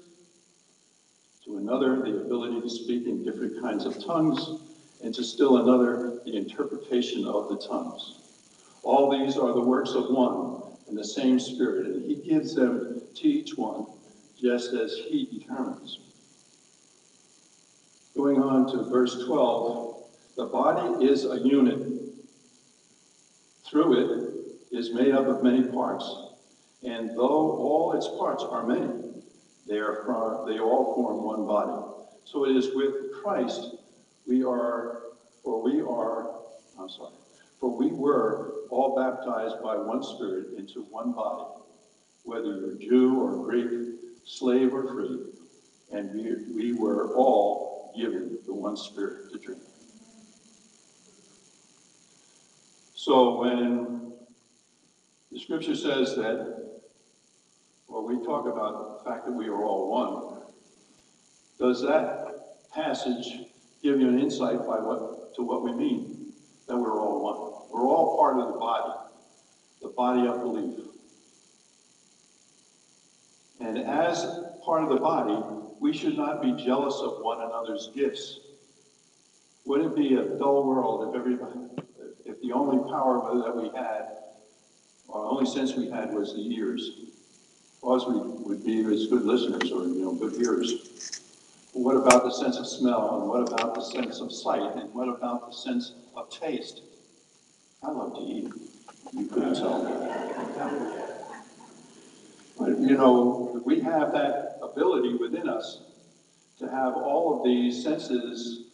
To another, the ability to speak in different kinds of tongues. And to still another, the interpretation of the tongues. All these are the works of one and the same Spirit, and he gives them to each one just as he determines. Going on to verse 12, the body is a unit. Through it is made up of many parts, and though all its parts are many, they all form one body. So it is with Christ we were all baptized by one Spirit into one body, whether you're Jew or Greek, slave or free, and we were all given the one Spirit to drink. So when the scripture says that, or we talk about the fact that we are all one, does that passage give you an insight to what we mean, that we're all one? We're all part of the body of belief. And as part of the body, we should not be jealous of one another's gifts. Would it be a dull world if the only power that we had, or only sense we had, was the ears? Or we would be as good listeners or good hearers. But what about the sense of smell? And what about the sense of sight? And what about the sense of taste? I love to eat. You couldn't tell me. But we have that ability within us to have all of these senses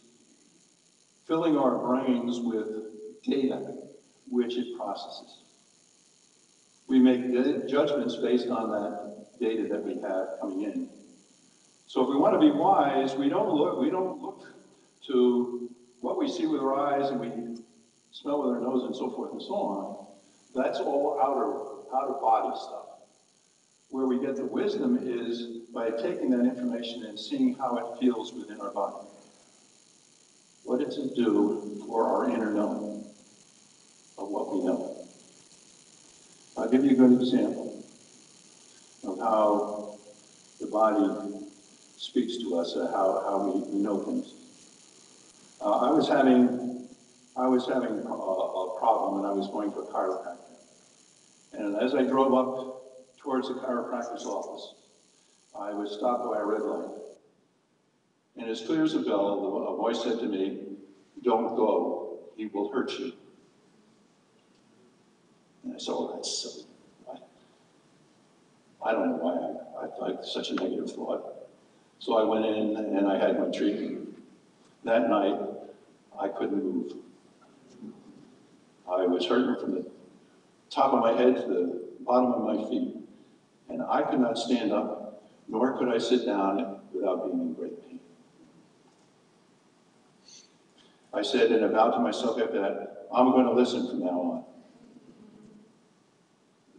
filling our brains with data, which it processes. We make judgments based on that data that we have coming in. So if we want to be wise, we don't look to what we see with our eyes and we smell with our nose and so forth and so on. That's all outer body stuff. Where we get the wisdom is by taking that information and seeing how it feels within our body. What does it do for our inner knowing of what we know? I'll give you a good example of how the body speaks to us, how we know things. I was having a problem when I was going to a chiropractor. And as I drove up towards the chiropractor's office, I was stopped by a red light. And as clear as a bell, a voice said to me, "Don't go, he will hurt you." And I said, "Oh, that's silly." I don't know why I thought such a negative thought. So I went in and I had my treatment. That night, I couldn't move. I was hurting from the top of my head to the bottom of my feet. And I could not stand up, nor could I sit down without being in great pain. I said, and I vowed to myself after that, I'm going to listen from now on.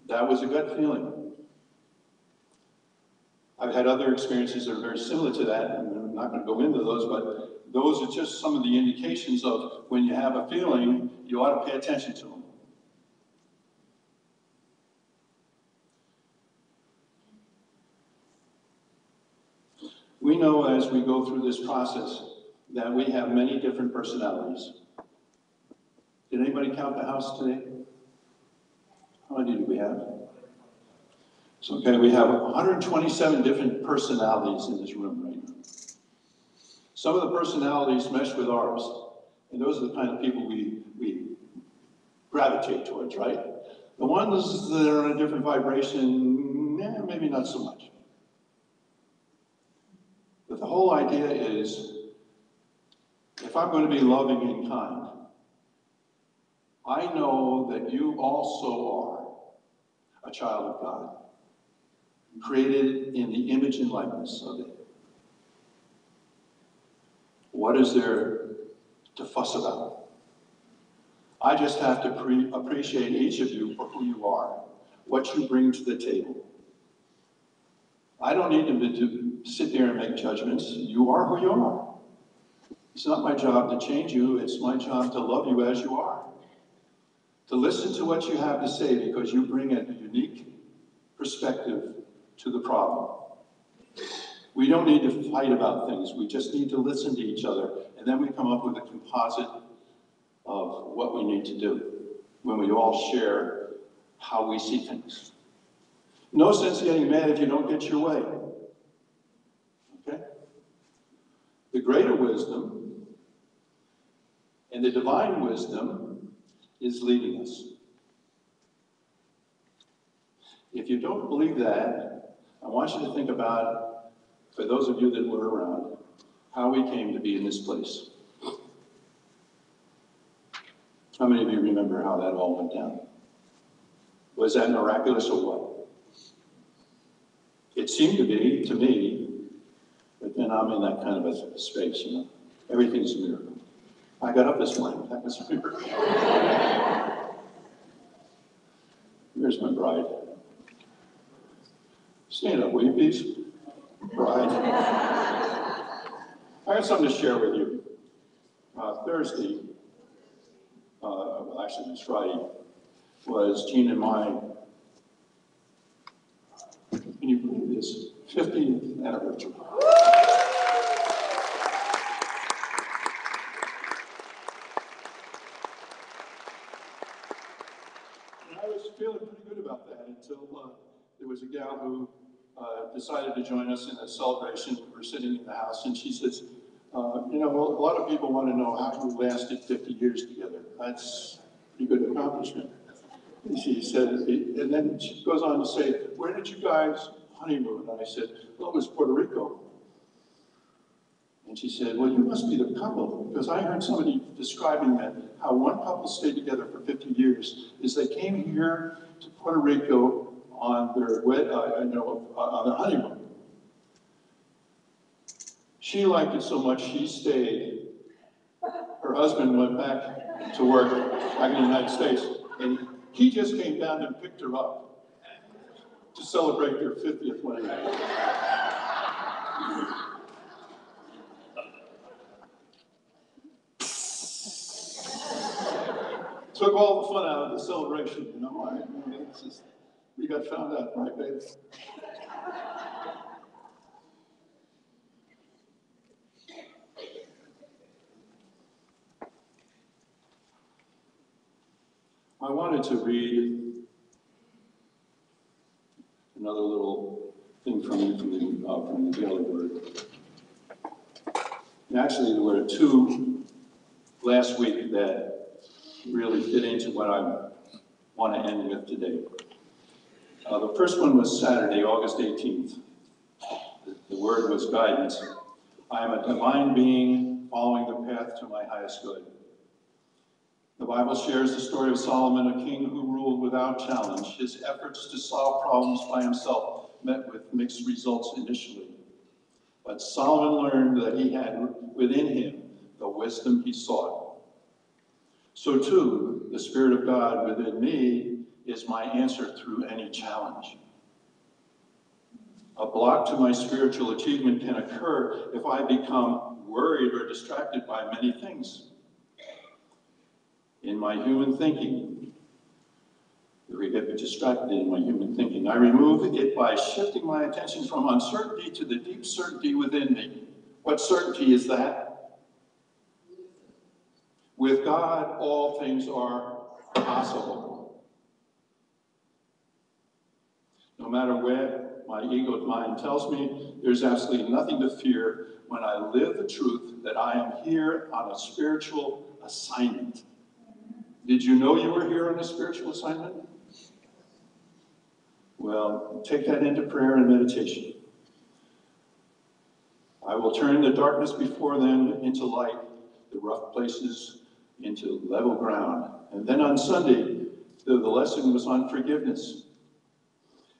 That was a gut feeling. I've had other experiences that are very similar to that, and I'm not going to go into those, but those are just some of the indications of when you have a feeling, you ought to pay attention to them. We know as we go through this process that we have many different personalities. Did anybody count the house today? How many do we have? So, okay, we have 127 different personalities in this room right now. Some of the personalities mesh with ours, and those are the kind of people we gravitate towards, right? The ones that are on a different vibration, maybe not so much. But the whole idea is, if I'm going to be loving and kind, I know that you also are a child of God, created in the image and likeness of it. What is there to fuss about? I just have to appreciate each of you for who you are, what you bring to the table. I don't need to sit there and make judgments. You are who you are. It's not my job to change you. It's my job to love you as you are. To listen to what you have to say because you bring a unique perspective to the problem. We don't need to fight about things. We just need to listen to each other, and then we come up with a composite of what we need to do when we all share how we see things. No sense getting mad if you don't get your way. Okay? The greater wisdom and the divine wisdom is leading us. If you don't believe that, I want you to think about, for those of you that were around, how we came to be in this place. How many of you remember how that all went down? Was that miraculous or what? It seemed to be, to me, but then I'm in that kind of a space, you know. Everything's a miracle. I got up this morning, that was a miracle. Here's my bride. Stand up, will you please? Bride. I have something to share with you. Thursday, well, actually it was Friday, was Gene and my, can you believe this, 50th anniversary. And I was feeling pretty good about that until there was a gal who decided to join us in a celebration. We were sitting in the house and she says, you know, a lot of people want to know how you lasted 50 years together. That's a pretty good accomplishment. And she said, and then she goes on to say, where did you guys honeymoon? And I said, well, it was Puerto Rico. And she said, well, you must be the couple, because I heard somebody describing that, how one couple stayed together for 50 years, is they came here to Puerto Rico on their on their honeymoon. She liked it so much, she stayed. Her husband went back to work back in the United States, and he just came down and picked her up to celebrate their 50th wedding. Took all the fun out of the celebration, you know. We got found out, right, babe? I wanted to read another little thing from the Daily Word. And actually, there were two last week that really fit into what I want to end with today. The first one was Saturday, August 18th. The word was guidance. I am a divine being following the path to my highest good. The Bible shares the story of Solomon, a king who ruled without challenge. His efforts to solve problems by himself met with mixed results initially. But Solomon learned that he had within him the wisdom he sought. So too, the Spirit of God within me is my answer through any challenge. A block to my spiritual achievement can occur if I become worried or distracted by many things. In my human thinking, if we get distracted in my human thinking, I remove it by shifting my attention from uncertainty to the deep certainty within me. What certainty is that? With God, all things are possible. No matter what my ego mind tells me, there's absolutely nothing to fear when I live the truth that I am here on a spiritual assignment. Did you know you were here on a spiritual assignment? Well, take that into prayer and meditation. I will turn the darkness before them into light, the rough places into level ground. And then on Sunday, the lesson was on forgiveness.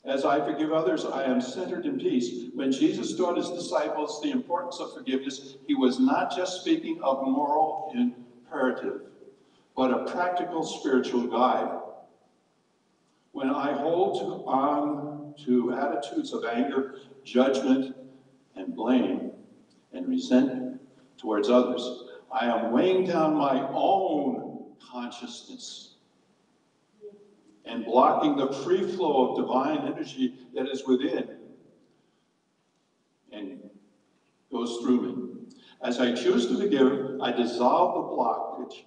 As I forgive others, I am centered in peace. When Jesus taught his disciples the importance of forgiveness, he was not just speaking of moral imperative, but a practical spiritual guide. When I hold on to attitudes of anger, judgment, and blame, and resentment towards others, I am weighing down my own consciousness and blocking the free flow of divine energy that is within and goes through me. As I choose to forgive, I dissolve the blockage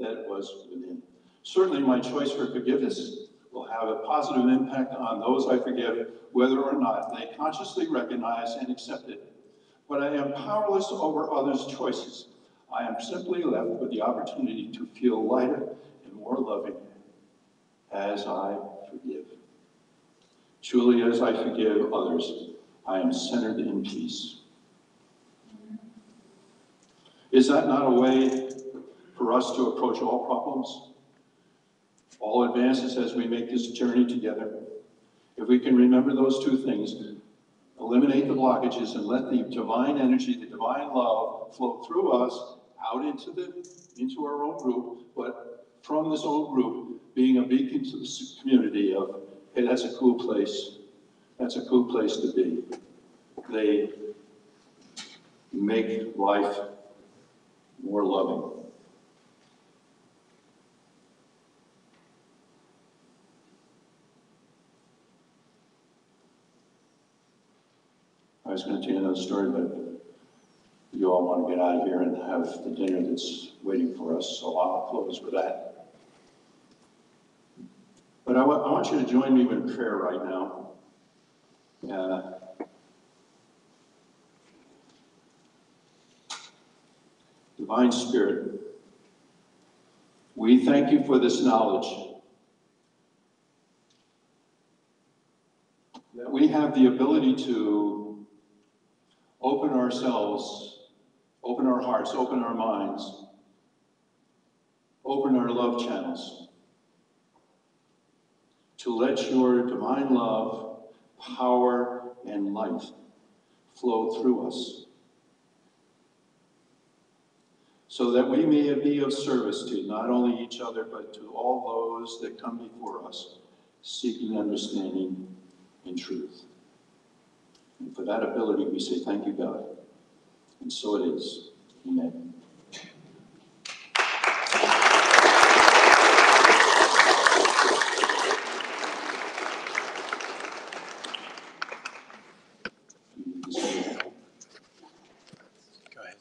that was within. Certainly my choice for forgiveness will have a positive impact on those I forgive, whether or not they consciously recognize and accept it. But I am powerless over others' choices. I am simply left with the opportunity to feel lighter and more loving as I forgive. Truly, as I forgive others, I am centered in peace. Is that not a way for us to approach all problems, all advances as we make this journey together? If we can remember those two things, eliminate the blockages and let the divine energy, the divine love flow through us out into our own group, but from this own group, being a beacon to the community of, hey, that's a cool place. That's a cool place to be. They make life more loving. I was going to tell you another story, but you all want to get out of here and have the dinner that's waiting for us, so I'll close with that. But I want you to join me in prayer right now. Divine Spirit, we thank you for this knowledge that we have the ability to open ourselves, open our hearts, open our minds, open our love channels, to let your divine love, power, and light flow through us, so that we may be of service to not only each other, but to all those that come before us, seeking understanding and truth. And for that ability, we say thank you, God. And so it is. Amen. Go ahead.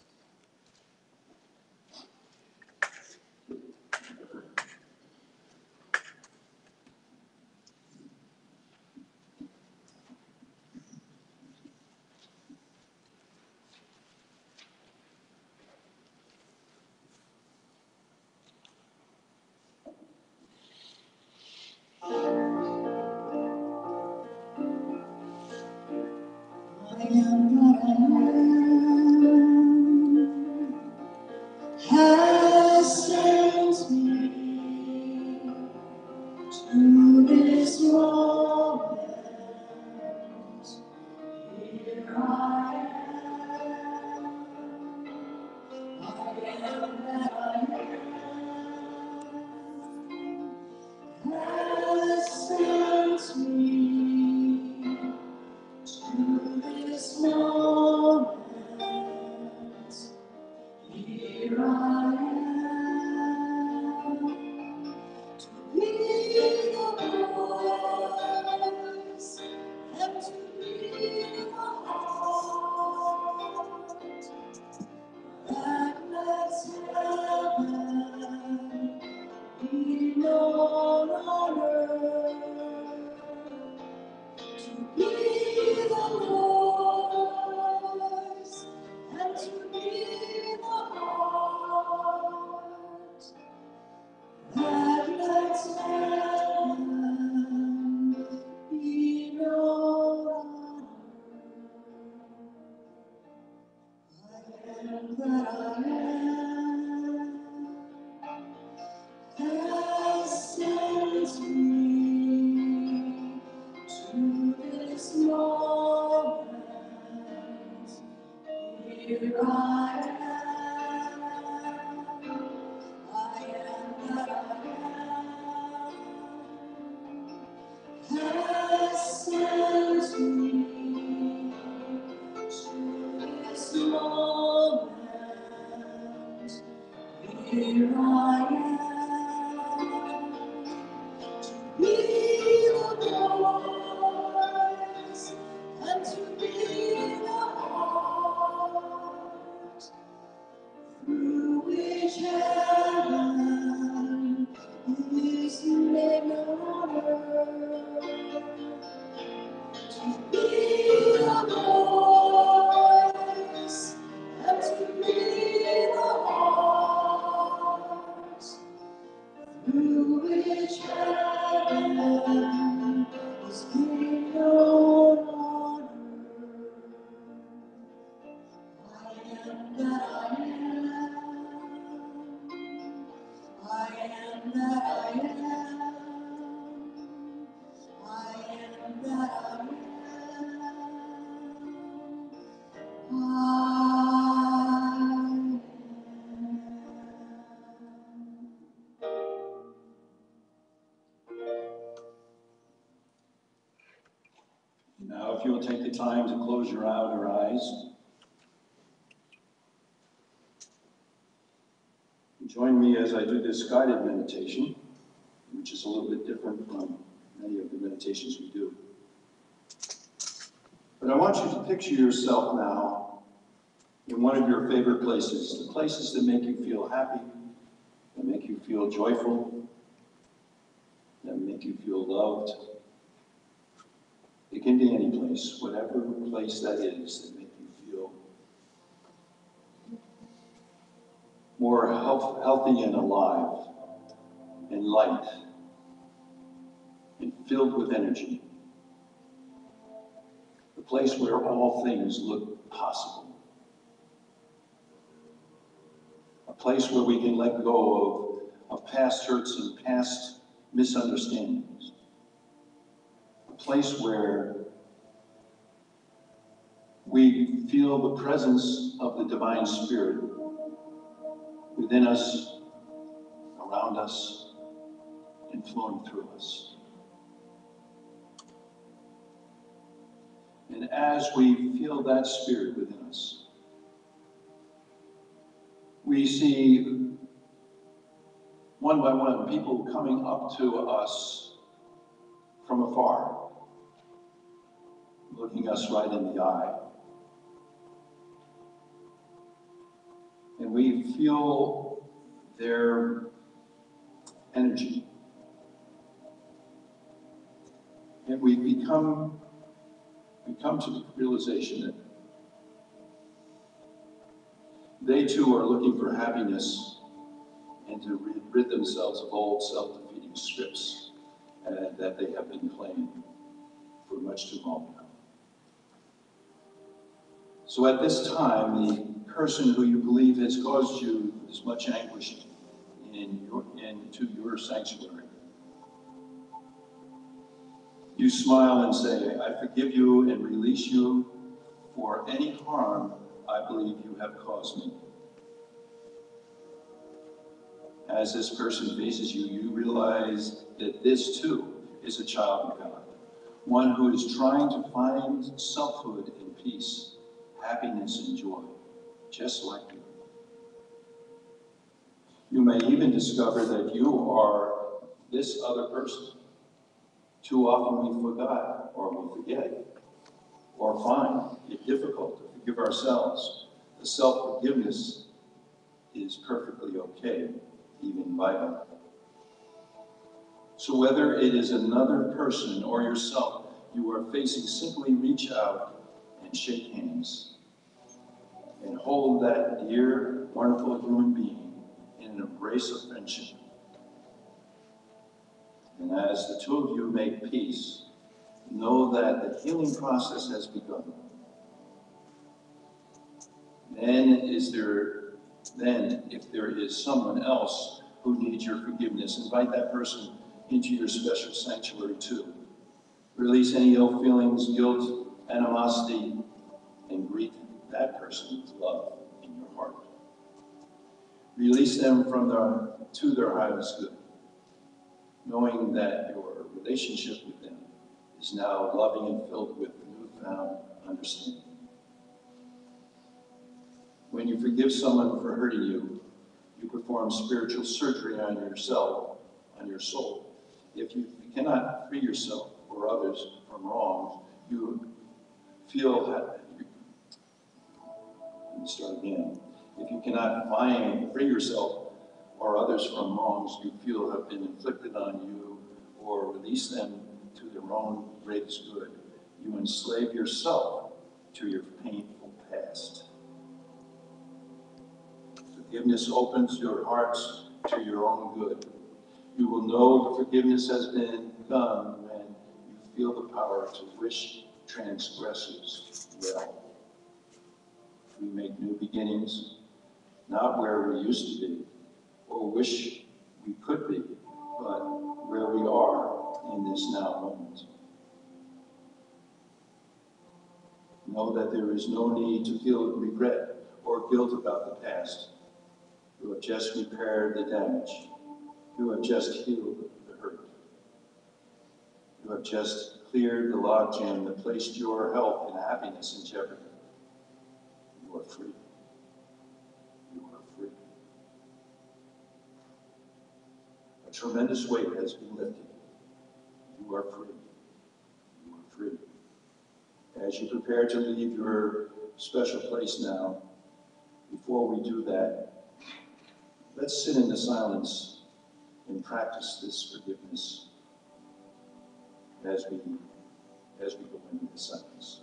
Here I am that I am, has sent me to this moment. Here I am to be the voice and to be the heart through which heaven is made known. To be the voice and to be the heart through which heaven is made known on earth. I am that I am. I am that I am. I am that I am. I am. Now, if you'll take the time to close your outer eyes, join me as I do this guided meditation, which is a little bit different from many of the meditations we do. But I want you to picture yourself now in one of your favorite places, the places that make you feel happy, that make you feel joyful, that make you feel loved. It can be any place, whatever place that is that make you feel more healthy and alive and light and filled with energy. The place where all things look possible. A place where we can let go of past hurts and past misunderstandings. A place where we feel the presence of the Divine Spirit within us, around us, and flowing through us. And as we feel that Spirit within us, we see one by one people coming up to us from afar, looking us right in the eye. And we feel their energy. And we come to the realization that they too are looking for happiness and to rid themselves of old self-defeating scripts that they have been playing for much too long now. So at this time, the person who you believe has caused you this much anguish into your sanctuary, you smile and say, I forgive you and release you for any harm I believe you have caused me. As this person faces you, you realize that this too is a child of God, one who is trying to find selfhood and peace, happiness and joy, just like you. You may even discover that you are this other person. Too often we forgot, or we forget, or find it difficult to forgive ourselves. The self-forgiveness is perfectly okay, even vital. So whether it is another person or yourself you are facing, simply reach out and shake hands and hold that dear, wonderful human being in an embrace of friendship. And as the two of you make peace, know that the healing process has begun. Then if there is someone else who needs your forgiveness, invite that person into your special sanctuary too. Release any ill feelings, guilt, animosity, and greet that person with love in your heart. Release them to their highest good, knowing that your relationship with them is now loving and filled with newfound understanding. When you forgive someone for hurting you, you perform spiritual surgery on yourself, on your soul. If you cannot free yourself or others from wrongs, you feel that. Let me start again. If you cannot free yourself or others from wrongs you feel have been inflicted on you, or release them to their own greatest good, you enslave yourself to your painful past. Forgiveness opens your hearts to your own good. You will know the forgiveness has been done when you feel the power to wish transgressors well. We make new beginnings, not where we used to be or wish we could be, but where we are in this now moment. Know that there is no need to feel regret or guilt about the past. You have just repaired the damage. You have just healed the hurt. You have just cleared the logjam that placed your health and happiness in jeopardy. You are free. You are free. A tremendous weight has been lifted. You are free. You are free. As you prepare to leave your special place now, before we do that, let's sit in the silence and practice this forgiveness as we go into the silence.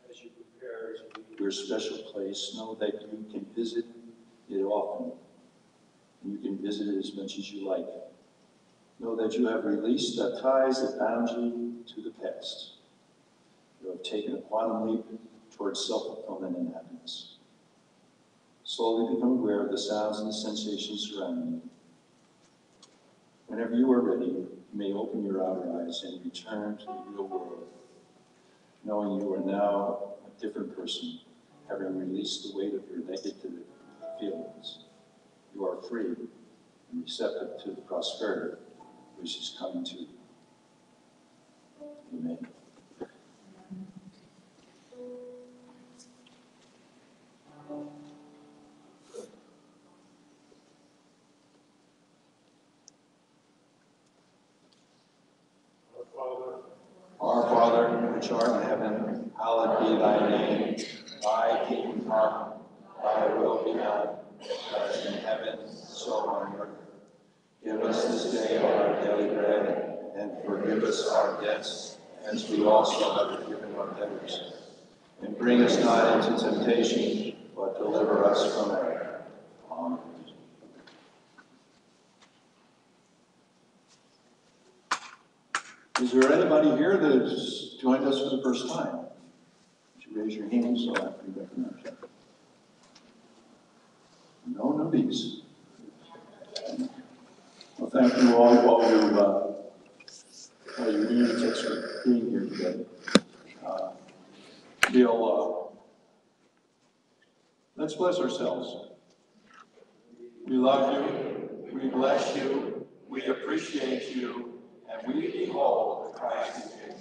As you prepare to leave your special place, know that you can visit it often, and you can visit it as much as you like. Know that you have released the ties that bound you to the past. You have taken a quantum leap towards self-fulfillment and happiness. Slowly become aware of the sounds and the sensations surrounding you. Whenever you are ready, you may open your outer eyes and return to the real world, knowing you are now a different person, having released the weight of your negative feelings. You are free and receptive to the prosperity which is coming to you. Amen. Our Father, which art in heaven, hallowed be thy name. Thy kingdom come, thy will be done, as in heaven, so on earth. Give us this day our daily bread, and forgive us our debts, as we also have forgiven our debtors. And bring us not into temptation, but deliver us from evil. Amen. Is there anybody here that's joined us for the first time? Would you raise your hand so I can recognize you? No newbies. Well, thank you all who your unity for being here today. Let's bless ourselves. We love you, we bless you, we appreciate you, and we behold Christ in you.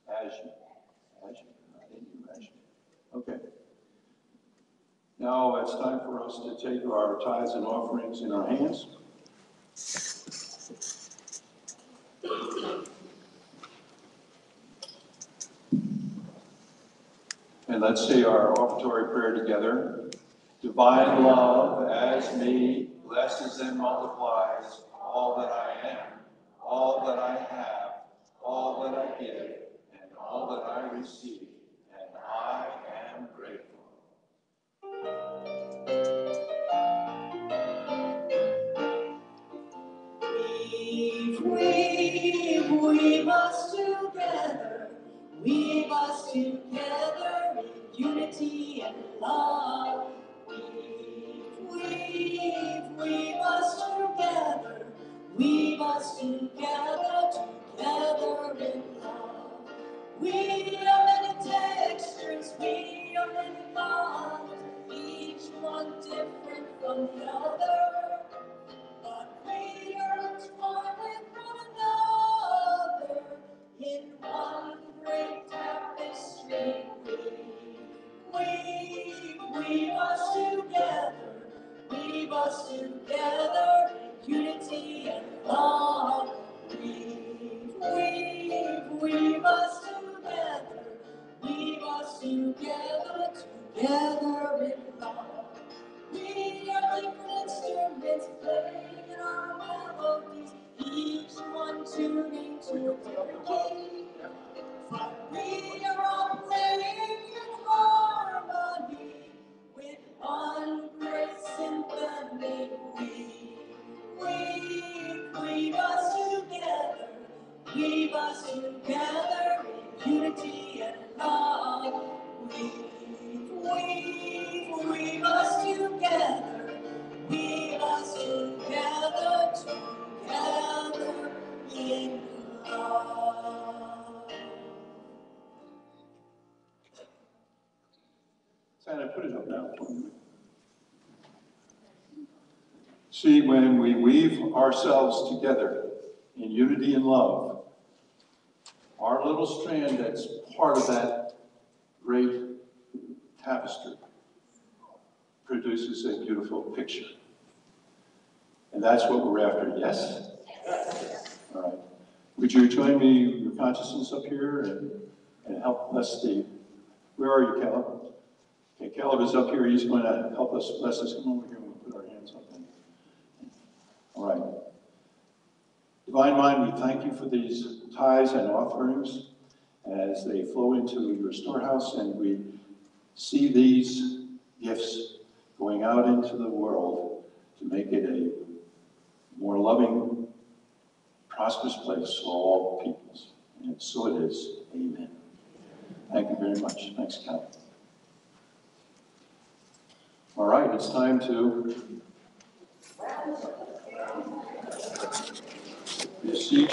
As you, not in you, as you. Okay. Now it's time for us to take our tithes and offerings in our hands. And let's say our offertory prayer together. Divine love, as me, blesses and multiplies all that I am, all that I have, all that I give, and all that I receive, and I am grateful. Weave us together, weave us together in unity and love. Weave us together, weave us together, together in love. We are many textures, we are many colors, each one different from the other. But we are entwined with one another in one great tapestry. Weave us together, weave us together in unity and love. Weave us together, weave us together, together in love. We are different instruments playing in our melodies, each one tuning to a different key. But we are all playing in harmony with one great symphony. Weave us together, weave us together in unity and love. Weave us together, weave us together, together in love. Santa, put it up now. See, when we weave ourselves together in unity and love, our little strand that's part of that great tapestry produces a beautiful picture. And that's what we're after, yes? All right. Would you join me, your consciousness up here, and help bless the, where are you, Caleb? Okay, Caleb is up here. He's going to help us bless us. Come over here and we'll put our hands up. All right. Divine Mind, we thank you for these tithes and offerings as they flow into your storehouse, and we see these gifts going out into the world to make it a more loving, prosperous place for all peoples. And so it is. Amen. Thank you very much. Thanks, Cal. All right, it's time to beseech